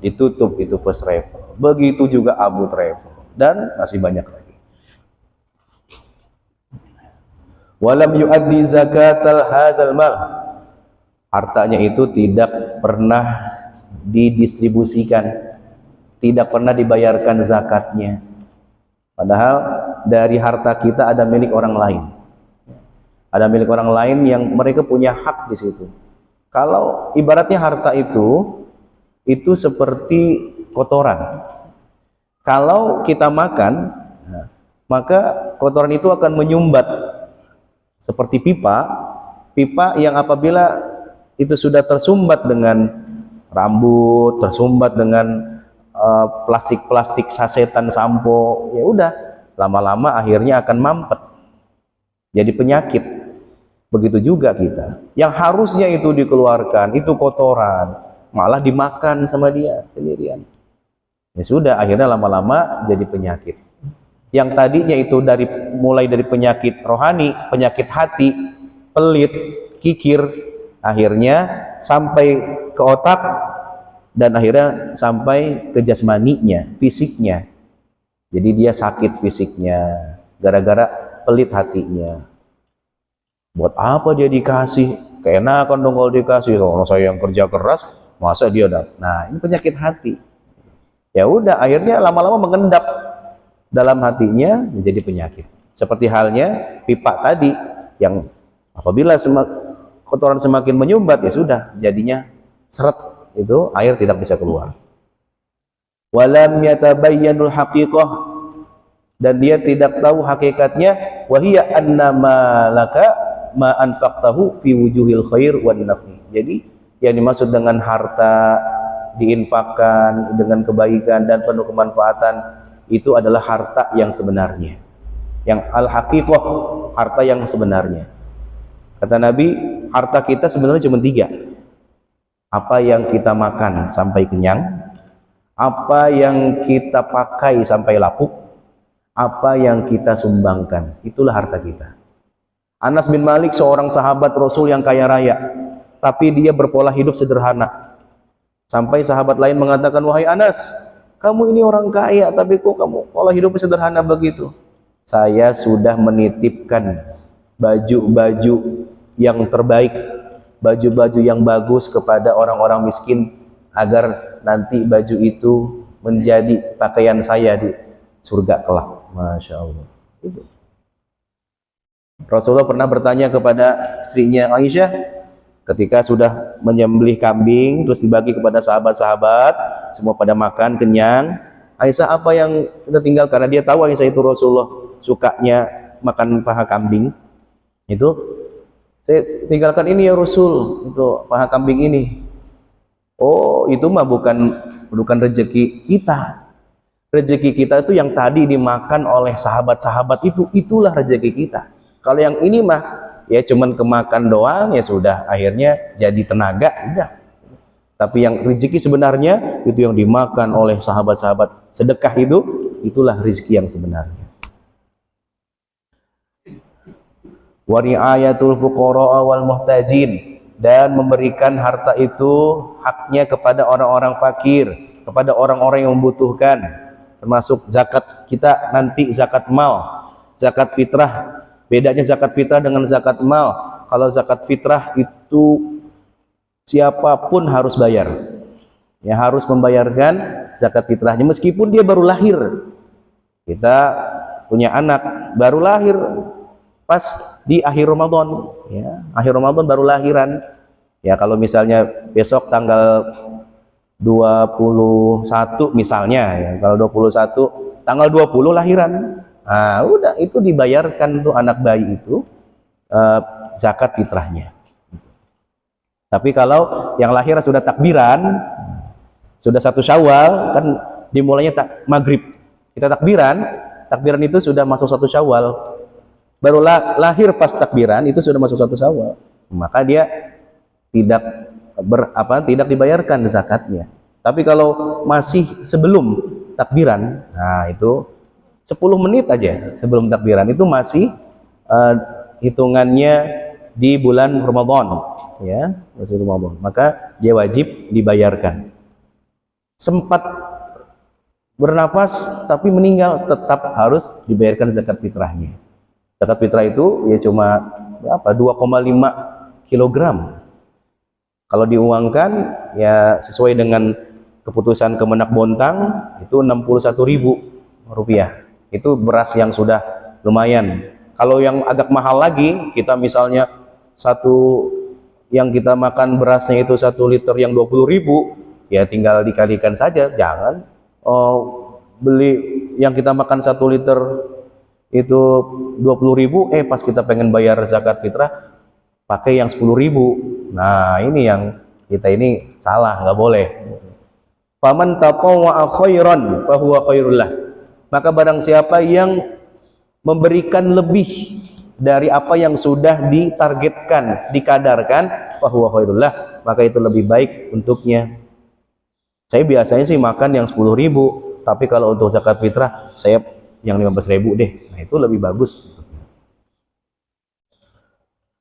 B: ditutup itu first travel. Begitu juga Abu Travel dan masih banyak lagi. Walam yu'addi zakatal hadzal mal, hartanya itu tidak pernah didistribusikan, tidak pernah dibayarkan zakatnya. Padahal dari harta kita ada milik orang lain. Ada milik orang lain yang mereka punya hak di situ. Kalau ibaratnya harta itu seperti kotoran. Kalau kita makan, maka kotoran itu akan menyumbat seperti pipa yang apabila itu sudah tersumbat dengan rambut, tersumbat dengan plastik-plastik sasetan sampo, ya udah lama-lama akhirnya akan mampet, jadi penyakit. Begitu juga kita, yang harusnya itu dikeluarkan, itu kotoran, malah dimakan sama dia sendirian. Ya sudah, akhirnya lama-lama jadi penyakit. Yang tadinya itu mulai dari penyakit rohani, penyakit hati, pelit, kikir, akhirnya sampai ke otak, dan akhirnya sampai ke jasmaninya, fisiknya. Jadi dia sakit fisiknya gara-gara pelit hatinya. Buat apa dia dikasih? Keenakan dong kalau dikasih. Kalau saya yang kerja keras, masa dia dapat? Nah, ini penyakit hati. Ya udah, akhirnya lama-lama mengendap dalam hatinya menjadi penyakit. Seperti halnya pipa tadi yang apabila kotoran semakin menyumbat, ya sudah, jadinya seret, itu air tidak bisa keluar. Walam yatabayyanul haqiqah, dan dia tidak tahu hakikatnya, wahiyya annama laka ma anfaqtahu fi wujuhil khair wan nafi. Jadi yang dimaksud dengan harta diinfakkan dengan kebaikan dan penuh kemanfaatan itu adalah harta yang sebenarnya, yang al-haqiqah, harta yang sebenarnya. Kata Nabi, harta kita sebenarnya cuma 3. Apa yang kita makan sampai kenyang, apa yang kita pakai sampai lapuk, apa yang kita sumbangkan, itulah harta kita. Anas bin Malik seorang sahabat Rasul yang kaya raya, tapi dia berpola hidup sederhana. Sampai sahabat lain mengatakan, wahai Anas, kamu ini orang kaya, tapi kok kamu pola hidupnya sederhana begitu? Saya sudah menitipkan baju-baju yang terbaik, baju-baju yang bagus kepada orang-orang miskin, agar nanti baju itu menjadi pakaian saya di surga kelak. Masya Allah. Itu. Rasulullah pernah bertanya kepada istrinya Aisyah, ketika sudah menyembelih kambing terus dibagi kepada sahabat-sahabat, semua pada makan kenyang, Aisyah apa yang kita tinggal, karena dia tahu Aisyah itu Rasulullah sukanya makan paha kambing. Itu saya tinggalkan ini ya Rasul, itu paha kambing ini. Oh, itu mah bukan rezeki kita. Rezeki kita itu yang tadi dimakan oleh sahabat-sahabat itu, itulah rezeki kita. Kalau yang ini mah ya cuman kemakan doang, ya sudah, akhirnya jadi tenaga, udah. Tapi yang rezeki sebenarnya itu yang dimakan oleh sahabat-sahabat sedekah itu, itulah rezeki yang sebenarnya. Wa ri'ayatul fuqara wal muhtajin, dan memberikan harta itu haknya kepada orang-orang fakir, kepada orang-orang yang membutuhkan, termasuk zakat kita nanti, zakat mal, zakat fitrah. Bedanya zakat fitrah dengan zakat mal, kalau zakat fitrah itu siapapun harus bayar, ya harus membayarkan zakat fitrahnya meskipun dia baru lahir. Kita punya anak baru lahir pas di akhir Ramadan, ya akhir Ramadan baru lahiran, ya kalau misalnya besok tanggal 21 misalnya, ya kalau 21 tanggal 20 lahiran, nah udah itu dibayarkan tuh anak bayi itu zakat fitrahnya. Tapi kalau yang lahir sudah takbiran, sudah 1 Syawal, kan dimulainya maghrib, kita takbiran itu sudah masuk 1 Syawal, baru lahir pas takbiran itu sudah masuk 1 Syawal, maka dia tidak dibayarkan zakatnya. Tapi kalau masih sebelum takbiran, nah itu 10 menit aja sebelum takbiran itu masih hitungannya di bulan Ramadan, ya masih Ramadan, maka dia wajib dibayarkan. Sempat bernafas tapi meninggal, tetap harus dibayarkan zakat fitrahnya. Zakat fitrah itu ya cuma berapa, 2,5 kilogram. Kalau diuangkan ya sesuai dengan keputusan Kemenak Bontang itu 61.000 rupiah. Itu beras yang sudah lumayan. Kalau yang agak mahal lagi, kita misalnya yang kita makan berasnya itu 1 liter yang 20.000, ya tinggal dikalikan saja. Jangan beli yang kita makan 1 liter itu 20.000, pas kita pengen bayar zakat fitrah pakai yang 10.000. Nah ini yang kita ini salah, nggak boleh. Faman tatawwa'a khairan fahuwa khairul lah. Maka barang siapa yang memberikan lebih dari apa yang sudah ditargetkan, dikadarkan, fahuwa khairul lah, maka itu lebih baik untuknya. Saya biasanya sih makan yang 10.000, tapi kalau untuk zakat fitrah saya yang 15.000 deh. Nah itu lebih bagus.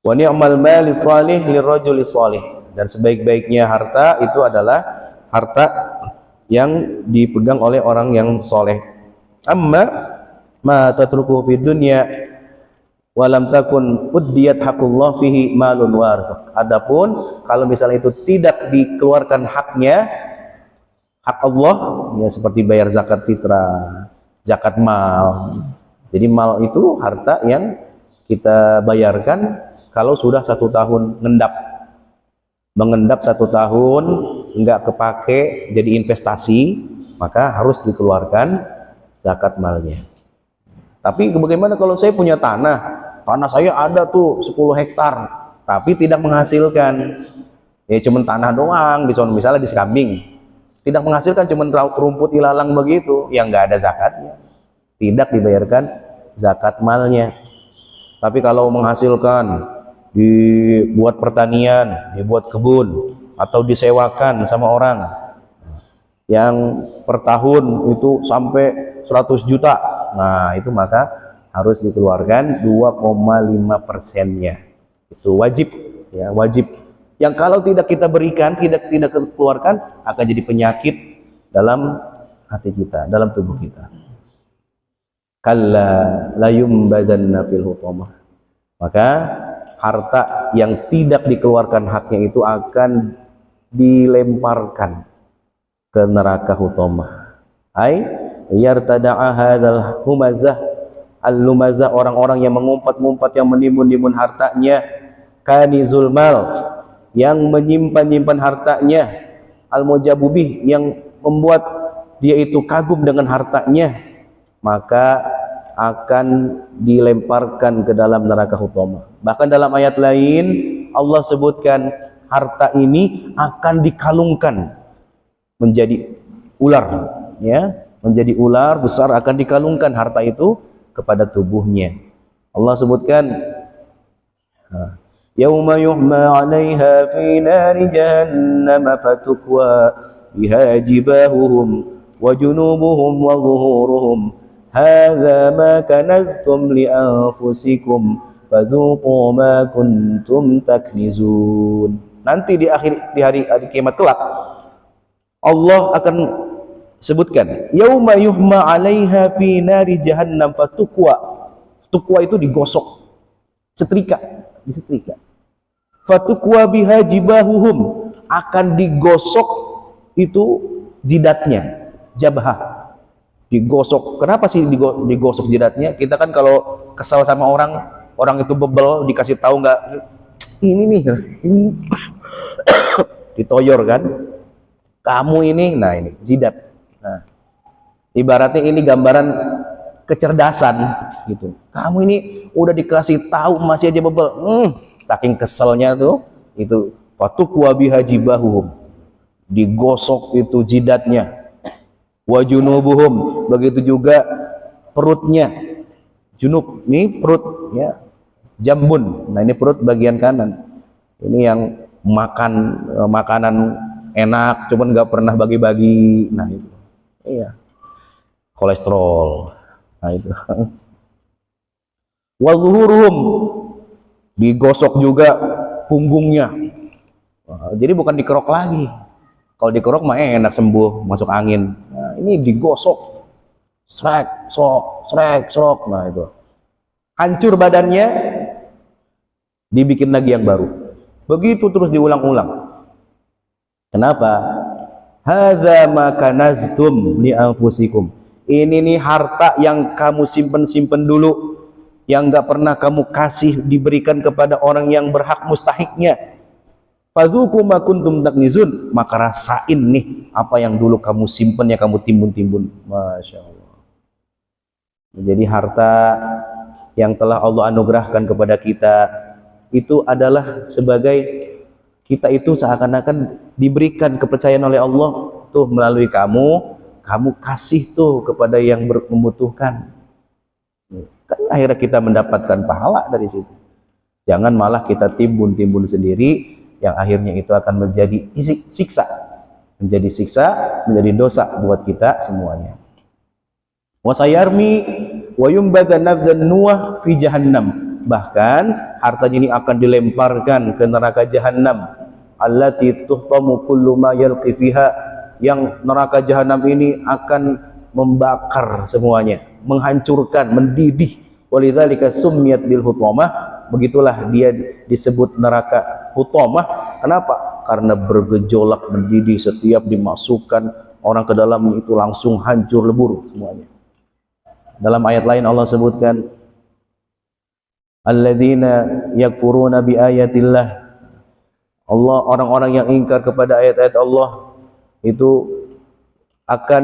B: Wa ni'mal mali shalih lirrajuli shalih, dan sebaik-baiknya harta itu adalah harta yang dipegang oleh orang yang soleh. Amma ma tatruku fid dunya wa lam takun uddiyat haqqullah fihi malun warzaq. Adapun kalau misalnya itu tidak dikeluarkan haknya, hak Allah ya seperti bayar zakat fitrah, zakat mal. Jadi mal itu harta yang kita bayarkan kalau sudah 1 tahun mengendap 1 tahun nggak kepake jadi investasi, maka harus dikeluarkan zakat malnya. Tapi bagaimana kalau saya punya tanah saya ada tuh 10 hektar tapi tidak menghasilkan, ya cuman tanah doang, misalnya di Sekambing tidak menghasilkan, cuman rumput ilalang begitu, yang nggak ada zakatnya, tidak dibayarkan zakat malnya. Tapi kalau menghasilkan, dibuat pertanian, dibuat kebun, atau disewakan sama orang yang per tahun itu sampai 100 juta, nah itu maka harus dikeluarkan 2,5%-nya. Itu wajib, ya wajib. Yang kalau tidak kita berikan, tidak keluarkan, akan jadi penyakit dalam hati kita, dalam tubuh kita. Kalla la yumbadanna fil hutamah. Maka harta yang tidak dikeluarkan haknya itu akan dilemparkan ke neraka hutamah. Ai yartada'a hadzal humazah al-lumazah, orang-orang yang mengumpat-ngumpat, yang menimbun-nimbun hartanya, kanizul mal, yang menyimpan-nyimpan hartanya, al-mujabubih, yang membuat dia itu kagum dengan hartanya, maka akan dilemparkan ke dalam neraka hutamah. Bahkan dalam ayat lain Allah sebutkan harta ini akan dikalungkan menjadi ular, ya, menjadi ular besar, akan dikalungkan harta itu kepada tubuhnya. Allah sebutkan yauma yuhma 'alaiha fi nari jahannam fatukwa biha jibahuhum wa junubuhum wa zuhuruhum hadza ma kanaztum li anfusikum fadzuqu ma kuntum taknizun. Nanti di hari kiamat kelak Allah akan sebutkan yauma yuhma 'alaiha fi nari jahannam fatukwa. Tukwa itu digosok, disetrika. Fatukwa biha jibahuhum, akan digosok itu jidatnya, jabhah. Digosok. Kenapa sih digosok jidatnya? Kita kan kalau kesal sama orang itu bebel, dikasih tahu nggak, ini ditoyor kan? Kamu ini, nah ini jidat. Nah, ibaratnya ini gambaran kecerdasan gitu. Kamu ini udah dikasih tahu masih aja bebel. Saking keselnya tuh, itu fatukwa biha jibahuhum, digosok itu jidatnya. Wa junubuhum, begitu juga perutnya. Junub ini perut, ya. Jambun, nah ini perut bagian kanan. Ini yang makan makanan enak, cuman nggak pernah bagi-bagi. Nah itu, iya, kolesterol. Nah itu. Wa zuhuruhum, digosok juga punggungnya. Jadi bukan dikerok lagi. Kalau dikerok mah enak, sembuh, masuk angin. Nah, ini digosok, srek, srok. Nah itu, hancur badannya, dibikin lagi yang baru. Begitu terus diulang-ulang. Kenapa? Hadza ma kanaztum li anfusikum. Ini nih harta yang kamu simpen dulu, yang nggak pernah kamu kasih, diberikan kepada orang yang berhak mustahiknya. Fadzuqu ma kuntum taknizun, maka rasain nih apa yang dulu kamu simpen, yang kamu timbun. Masya Allah. Jadi harta yang telah Allah anugerahkan kepada kita itu adalah sebagai kita itu seakan-akan diberikan kepercayaan oleh Allah tuh, melalui kamu kasih tuh kepada yang membutuhkan. Kan akhirnya kita mendapatkan pahala dari situ. Jangan malah kita timbun sendiri, yang akhirnya itu akan menjadi siksa, menjadi dosa buat kita semuanya. Wa sayarmi wa yumbadha nabdhan nuwah fi jahannam, bahkan hartanya ini akan dilemparkan ke neraka jahannam, allati tuhtamu kullu ma yalqi fiha, yang neraka jahannam ini akan membakar semuanya, menghancurkan, mendidih. Walidzalika summiyat bil hutamah, begitulah dia disebut neraka hutamah. Kenapa? Karena bergejolak, mendidih setiap dimasukkan orang ke dalam itu langsung hancur lebur semuanya. Dalam ayat lain Allah sebutkan, alladzina yakfuruna bi ayatillah, Allah, orang-orang yang ingkar kepada ayat-ayat Allah itu akan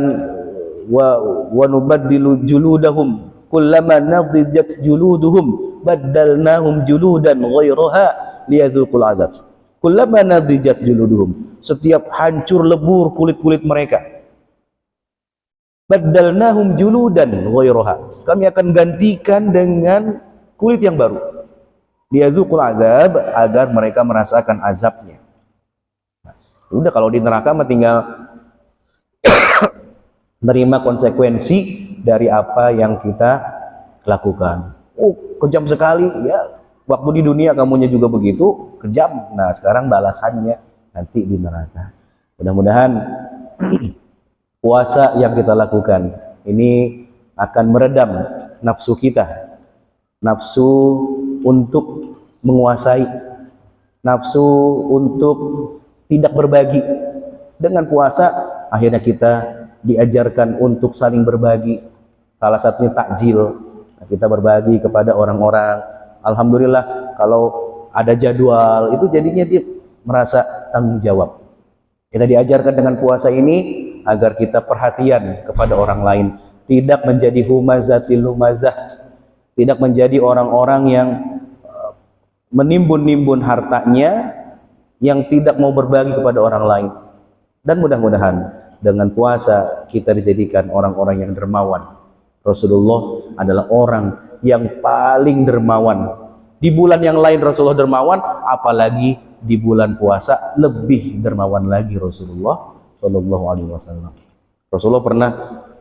B: wa nubaddilu juludahum kullama nadijat juluduhum baddalnahum juludan ghairaha liyadzuqul adzab. Kullama nadijat juluduhum, setiap hancur lebur kulit-kulit mereka, baddalnahum juludan ghairaha, kami akan gantikan dengan kulit yang baru, liyadzuqul adzab, agar mereka merasakan azabnya. Nah, udah kalau di neraka mah tinggal menerima konsekuensi dari apa yang kita lakukan. Oh, kejam sekali ya. Waktu di dunia kamunya juga begitu, kejam. Nah, sekarang balasannya nanti di neraka. Mudah-mudahan puasa yang kita lakukan ini akan meredam nafsu kita. Nafsu untuk menguasai, nafsu untuk tidak berbagi. Dengan puasa akhirnya kita diajarkan untuk saling berbagi. Salah satunya takjil, kita berbagi kepada orang-orang. Alhamdulillah kalau ada jadwal itu jadinya dia merasa tanggung jawab. Kita diajarkan dengan puasa ini agar kita perhatian kepada orang lain, tidak menjadi humazatil humazah, tidak menjadi orang-orang yang menimbun-nimbun hartanya, yang tidak mau berbagi kepada orang lain. Dan mudah-mudahan dengan puasa kita dijadikan orang-orang yang dermawan. Rasulullah adalah orang yang paling dermawan. Di bulan yang lain Rasulullah dermawan, apalagi di bulan puasa lebih dermawan lagi Rasulullah Shallallahu Alaihi Wasallam. Rasulullah pernah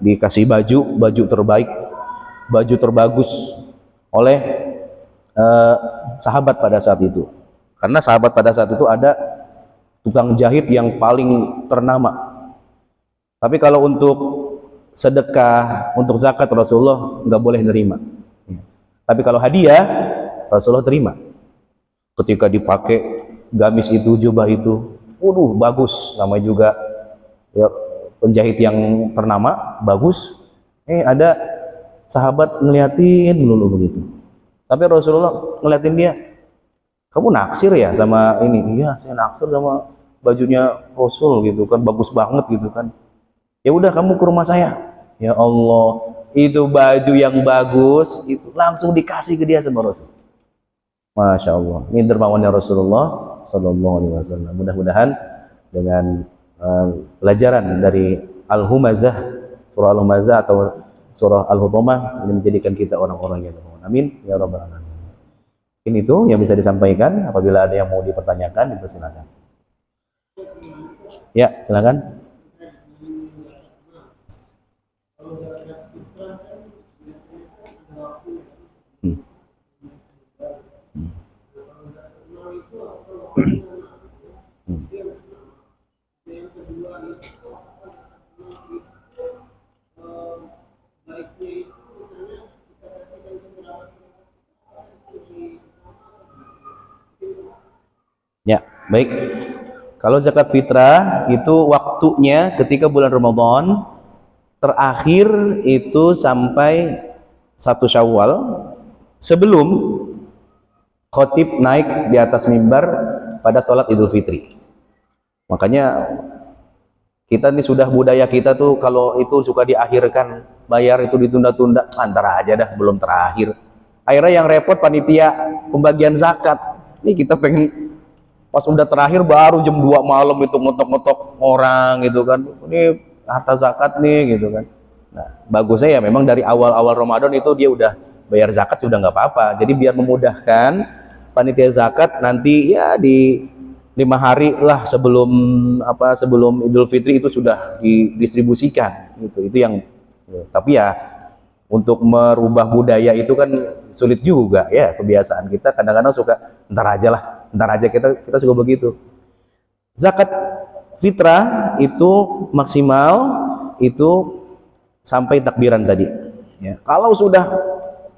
B: dikasih baju terbaik, baju terbagus oleh sahabat pada saat itu. Karena sahabat pada saat itu ada tukang jahit yang paling ternama. Tapi kalau untuk sedekah, untuk zakat Rasulullah nggak boleh nerima. Tapi kalau hadiah Rasulullah terima. Ketika dipakai gamis itu, jubah itu, waduh bagus, namanya juga ya, penjahit yang ternama, bagus. Ada sahabat ngeliatin dulu begitu. Sampai Rasulullah ngeliatin dia, kamu naksir ya sama ini? Iya, saya naksir sama bajunya Rasul gitu kan, bagus banget gitu kan. Ya udah kamu ke rumah saya. Ya Allah, itu baju yang bagus itu langsung dikasih ke dia sama Rasul. Masya Allah, ini dermawannya Rasulullah Sallallahu Alaihi Wasallam. Mudah-mudahan dengan pelajaran dari Al-Humazah, surah Al-Humazah atau surah Al-Hutamah ini menjadikan kita orang-orang yang dermawan. Amin ya rabbal alamin. Ini itu yang bisa disampaikan. Apabila ada yang mau dipertanyakan, dipersilakan. Ya, silakan. Ya, baik. Kalau zakat fitrah itu waktunya ketika bulan Ramadan terakhir itu sampai 1 Syawal, sebelum khotib naik di atas mimbar pada sholat Idul Fitri. Makanya kita ini sudah budaya kita tuh kalau itu suka diakhirkan, bayar itu ditunda-tunda, antara aja dah belum terakhir. Akhirnya yang repot panitia pembagian zakat. Ini kita pengen pas udah terakhir baru jam 2 malam itu ngotok-ngotok orang gitu kan. Ini harta zakat nih gitu kan. Nah, bagusnya ya memang dari awal-awal Ramadan itu dia udah bayar zakat sudah nggak apa-apa. Jadi biar memudahkan panitia zakat nanti ya di 5 hari lah sebelum Idul Fitri itu sudah didistribusikan gitu. Itu yang tapi ya untuk merubah budaya itu kan sulit juga ya, kebiasaan kita kadang-kadang suka ntar aja kita suka begitu. Zakat fitrah itu maksimal itu sampai takbiran tadi ya. Kalau sudah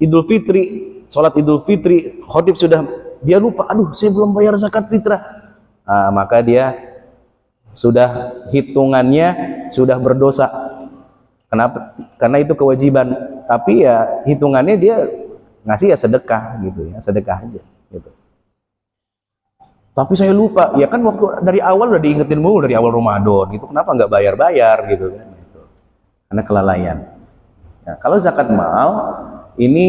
B: Idul Fitri, sholat Idul Fitri, khotib sudah dia lupa, aduh saya belum bayar zakat fitrah, maka dia sudah hitungannya sudah berdosa. Kenapa? Karena itu kewajiban. Tapi ya hitungannya dia ngasih ya sedekah gitu ya, sedekah aja gitu. Tapi saya lupa, ya kan waktu dari awal udah diingetin mulu dari awal Ramadan gitu, kenapa nggak bayar-bayar gitu kan? Gitu. Karena kelalaian. Nah, kalau zakat mal ini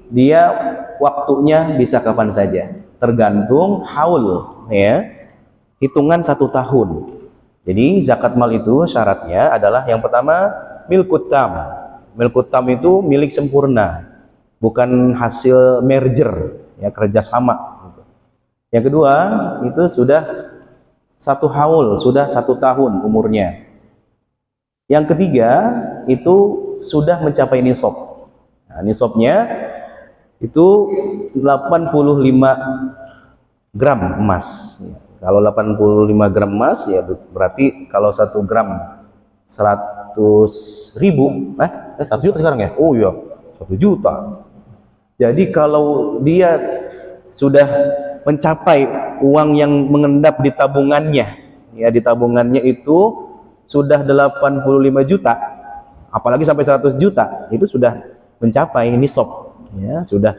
B: dia waktunya bisa kapan saja, tergantung haul ya, hitungan 1 tahun. Jadi zakat mal itu syaratnya adalah yang pertama milkut tam. Milkut tam itu milik sempurna, bukan hasil merger ya, kerjasama. Yang kedua itu sudah 1 haul, sudah 1 tahun umurnya. Yang ketiga itu sudah mencapai nisab. Nah, nisabnya itu 85 gram emas. Kalau 85 gram emas ya berarti kalau 1 gram 100.000, 1 juta sekarang ya? Oh iya, 1 juta. Jadi kalau dia sudah mencapai uang yang mengendap di tabungannya, ya di tabungannya itu sudah 85 juta, apalagi sampai 100 juta, itu sudah mencapai nisab, ya sudah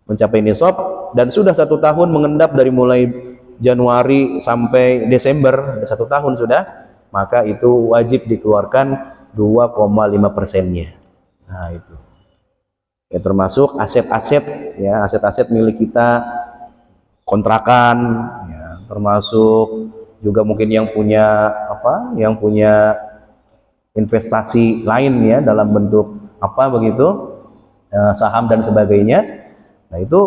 B: mencapai nisab dan sudah 1 tahun mengendap dari mulai Januari sampai Desember, 1 tahun sudah, maka itu wajib dikeluarkan 2,5%-nya. Nah itu, ya termasuk aset-aset, ya aset-aset milik kita, kontrakan, ya, termasuk juga mungkin yang punya apa, yang punya investasi lain ya dalam bentuk apa begitu, saham dan sebagainya. Nah itu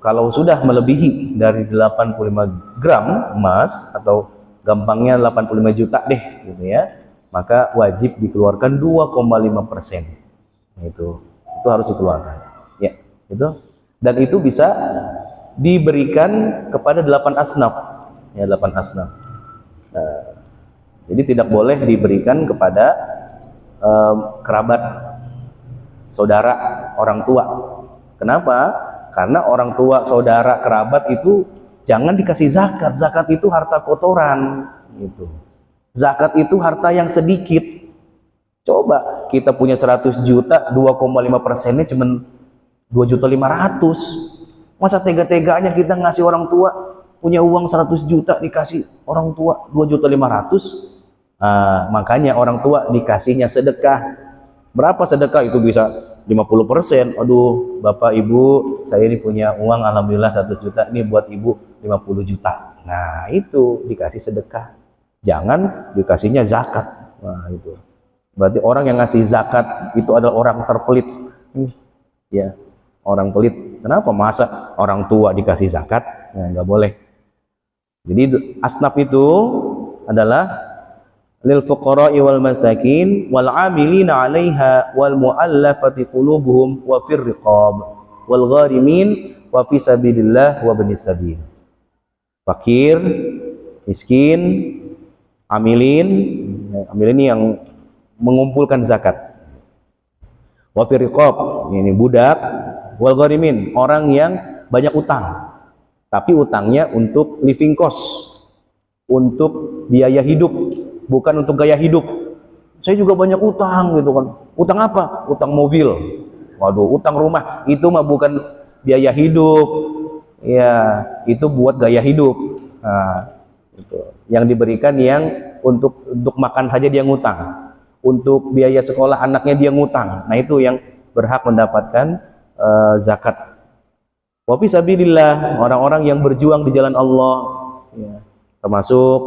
B: kalau sudah melebihi dari 85 gram emas atau gampangnya 85 juta deh gitu ya, maka wajib dikeluarkan 2,5%. Itu harus dikeluarkan. Ya, itu, dan itu bisa diberikan kepada 8 asnaf, ya 8 asnaf. Nah, jadi tidak boleh diberikan kepada kerabat, saudara, orang tua. Kenapa? Karena orang tua, saudara, kerabat itu jangan dikasih zakat. Zakat itu harta kotoran, gitu. Zakat itu harta yang sedikit. Coba kita punya 100 juta, 2,5%-nya cuma 2.500.000. Masa tega-teganya kita ngasih orang tua, punya uang 100 juta dikasih orang tua 2.500.000. Makanya orang tua dikasihnya sedekah. Berapa sedekah? Itu bisa 50%. Aduh, Bapak Ibu, saya ini punya uang alhamdulillah 100 juta, ini buat Ibu 50 juta. Nah, itu dikasih sedekah. Jangan dikasihnya zakat. Nah, itu. Berarti orang yang ngasih zakat itu adalah orang terpelit. Ya, orang pelit. Kenapa? Masa orang tua dikasih zakat? Nah, nggak boleh. Jadi asnaf itu adalah lil fuqara'i wal masakin wal 'amilina 'alaiha wal mu'allafati qulubuhum wa fir riqab wal gharimin wa fi sabilillah wa ibnis sabil. Fakir, miskin, amilin ini yang mengumpulkan zakat. Wa fir riqab, ini budak, wal gharimin, orang yang banyak utang, tapi utangnya untuk living cost, untuk biaya hidup, bukan untuk gaya hidup. Saya juga banyak utang gitu kan. Utang apa? Utang mobil. Waduh, utang rumah. Itu mah bukan biaya hidup. Ya, itu buat gaya hidup. Nah, itu. Yang diberikan yang untuk makan saja dia ngutang. Untuk biaya sekolah anaknya dia ngutang. Nah, itu yang berhak mendapatkan zakat. Wa fi sabilillah, orang-orang yang berjuang di jalan Allah, ya, termasuk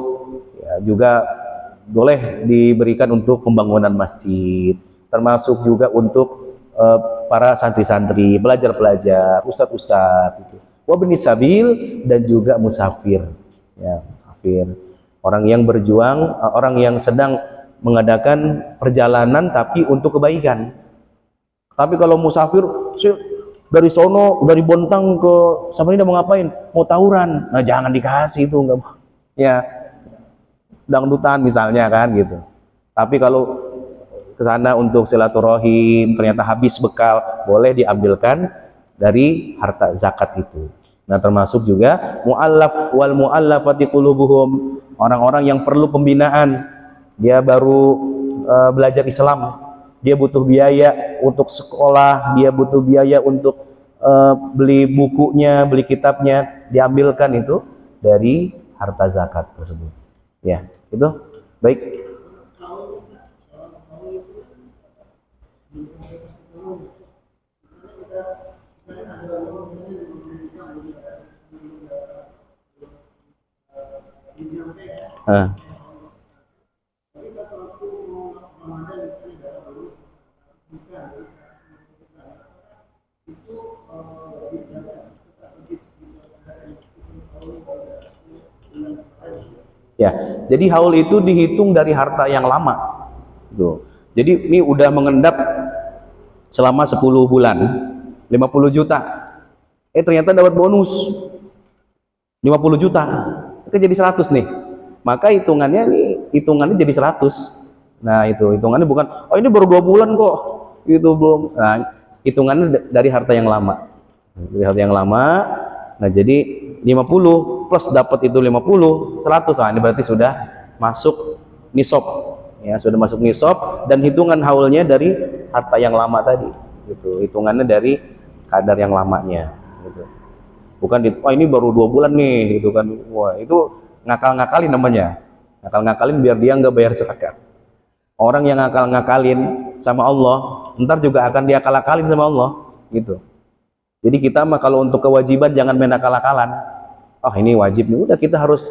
B: ya, juga boleh diberikan untuk pembangunan masjid, termasuk juga untuk para santri-santri, pelajar-pelajar, ustadz-ustadz itu. Wa ibnis sabil, dan juga musafir, ya, musafir, orang yang berjuang, orang yang sedang mengadakan perjalanan tapi untuk kebaikan. Tapi kalau musafir, dari sono, dari Bontang ke Samarinda mau ngapain? Mau tawuran. Nah, jangan dikasih itu, enggak. Ya, dangdutan misalnya kan gitu. Tapi kalau ke sana untuk silaturahim, ternyata habis bekal, boleh diambilkan dari harta zakat itu. Nah, termasuk juga mu'allaf wal mu'allafati qulubuhum, orang-orang yang perlu pembinaan. Dia baru belajar Islam, dia butuh biaya untuk sekolah, dia butuh biaya untuk beli bukunya, beli kitabnya, diambilkan itu dari harta zakat tersebut. Ya, itu baik. Ya, jadi haul itu dihitung dari harta yang lama. Tuh. Jadi ini udah mengendap selama 10 bulan, 50 juta. Ternyata dapat bonus 50 juta. Itu jadi 100 nih. Maka hitungannya jadi 100. Nah, itu hitungannya bukan, oh ini baru 2 bulan kok. Itu belum. Nah, hitungannya dari harta yang lama. Dari harta yang lama. Nah, jadi 50 plus dapat itu 50, 100. Nah, ini berarti sudah masuk nisab. Ya, sudah masuk nisab dan hitungan haulnya dari harta yang lama tadi. Gitu. Hitungannya dari kadar yang lamanya, gitu. Bukan ini baru 2 bulan nih, gitu kan. Wah, itu ngakal-ngakalin namanya. Ngakal-ngakalin biar dia nggak bayar zakat. Orang yang ngakal-ngakalin sama Allah, ntar juga akan diakal-akalin sama Allah, gitu. Jadi kita mah kalau untuk kewajiban jangan main akal-akalan. Oh, ini wajib nih, udah kita harus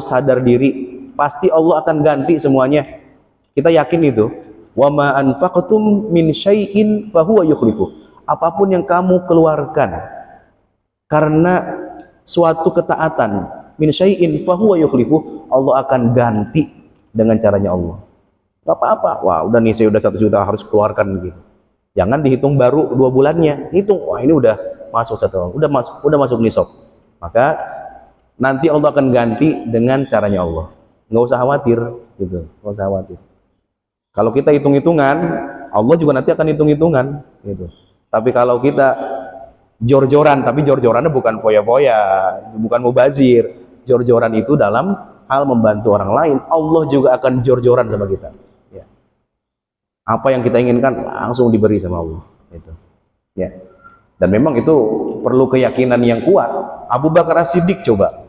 B: sadar diri. Pasti Allah akan ganti semuanya. Kita yakin itu. Wa ma anfaqtum min syai'in fahuwa yukhlifu. Apapun yang kamu keluarkan karena suatu ketaatan, min syai'in fahuwa yukhlifu, Allah akan ganti dengan caranya Allah. Gak apa-apa. Wah, udah nih saya udah 1 juta harus keluarkan gitu. Jangan dihitung baru 2 bulannya. Hitung, wah ini udah masuk 1, udah masuk nisab. Maka nanti Allah akan ganti dengan caranya Allah. Nggak usah khawatir gitu. Nggak usah khawatir. Kalau kita hitung-hitungan, Allah juga nanti akan hitung-hitungan gitu. Tapi kalau kita jor-joran, tapi jor-jorannya bukan foya-foya, bukan mubazir. Jor-joran itu dalam hal membantu orang lain, Allah juga akan jor-joran sama kita. Ya. Apa yang kita inginkan langsung diberi sama Allah. Itu. Ya. Dan memang itu perlu keyakinan yang kuat. Abu Bakar As-Siddiq coba.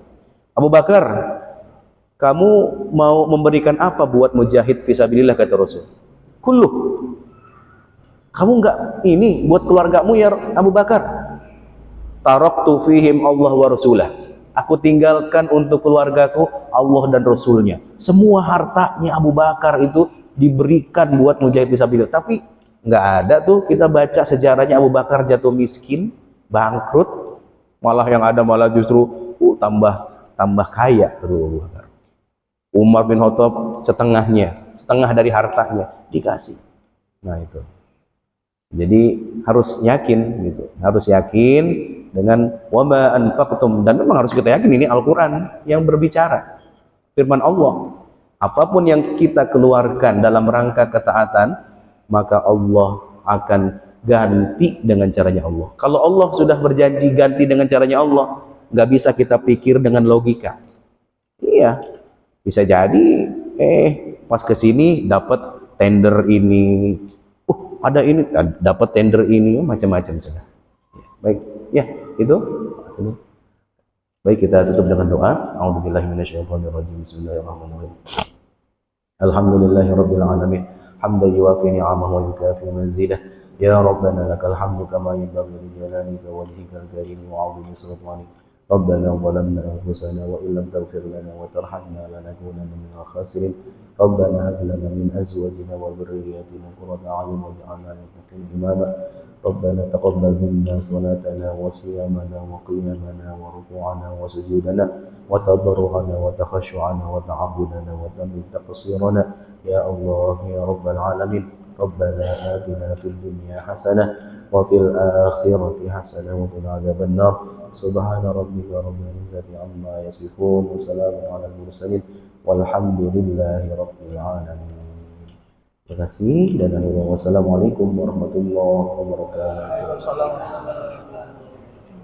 B: Abu Bakar, kamu mau memberikan apa buat mujahid fisabilillah, kata Rasul? Kullu. Kamu enggak ini buat keluargamu ya Abu Bakar? Taraktu fihim Allah wa rasulah. Aku tinggalkan untuk keluargaku Allah dan Rasulnya. Semua hartanya Abu Bakar itu diberikan buat mujahid fisabilillah. Tapi nggak ada tuh kita baca sejarahnya Abu Bakar jatuh miskin, bangkrut, malah yang ada malah justru tambah kaya. Abu Bakar. Umar bin Khattab setengah dari hartanya dikasih. Nah itu. Jadi harus yakin gitu. Harus yakin dengan wa ma anfaqtum, dan memang harus kita yakin ini Al-Qur'an yang berbicara. Firman Allah. Apapun yang kita keluarkan dalam rangka ketaatan, maka Allah akan ganti dengan caranya Allah. Kalau Allah sudah berjanji ganti dengan caranya Allah, nggak bisa kita pikir dengan logika. Iya, bisa jadi pas kesini dapat tender ini, ada ini dapat tender ini, macam-macam sudah. Baik, ya itu. Baik, kita tutup dengan doa. A'udzubillahi minasyaitonirrajim. Bismillahirrahmanirrahim. Alhamdulillahirabbil alamin. Hamdan yuwafi ni'amahu wa yukafi mazidah. Ya Rabbana lakal hamdu kama yanbaghi li jalalika wa wajhikal karim wa 'azimi sultanik. Rabbana zalamna anfusana wa illam taghfir lana wa tarhamna lanakunanna minal khasirin. Rabbana hab lana min azwajina wa dhurriyyatina qurrata a'yun waj'alna lil muttaqina imama. Rabbana taqabbal minna salatana wa siyamana wa qiyamana wa ruku'ana wa sujudana wa tadarru'ana wa takhashu'ana wa ta'abbudana wa tamit taqsirana ya Allah ya Rabbal alamin. Rabbana atina fid dunya hasanah wa fil akhirati hasanah wa qina adzaban nar. Subhana rabbika rabbil izzati amma yasifun wa salamun alal mursalin walhamdulillahi rabbil alamin. Terima kasih dan akhirnya wassalamualaikum warahmatullahi wabarakatuh.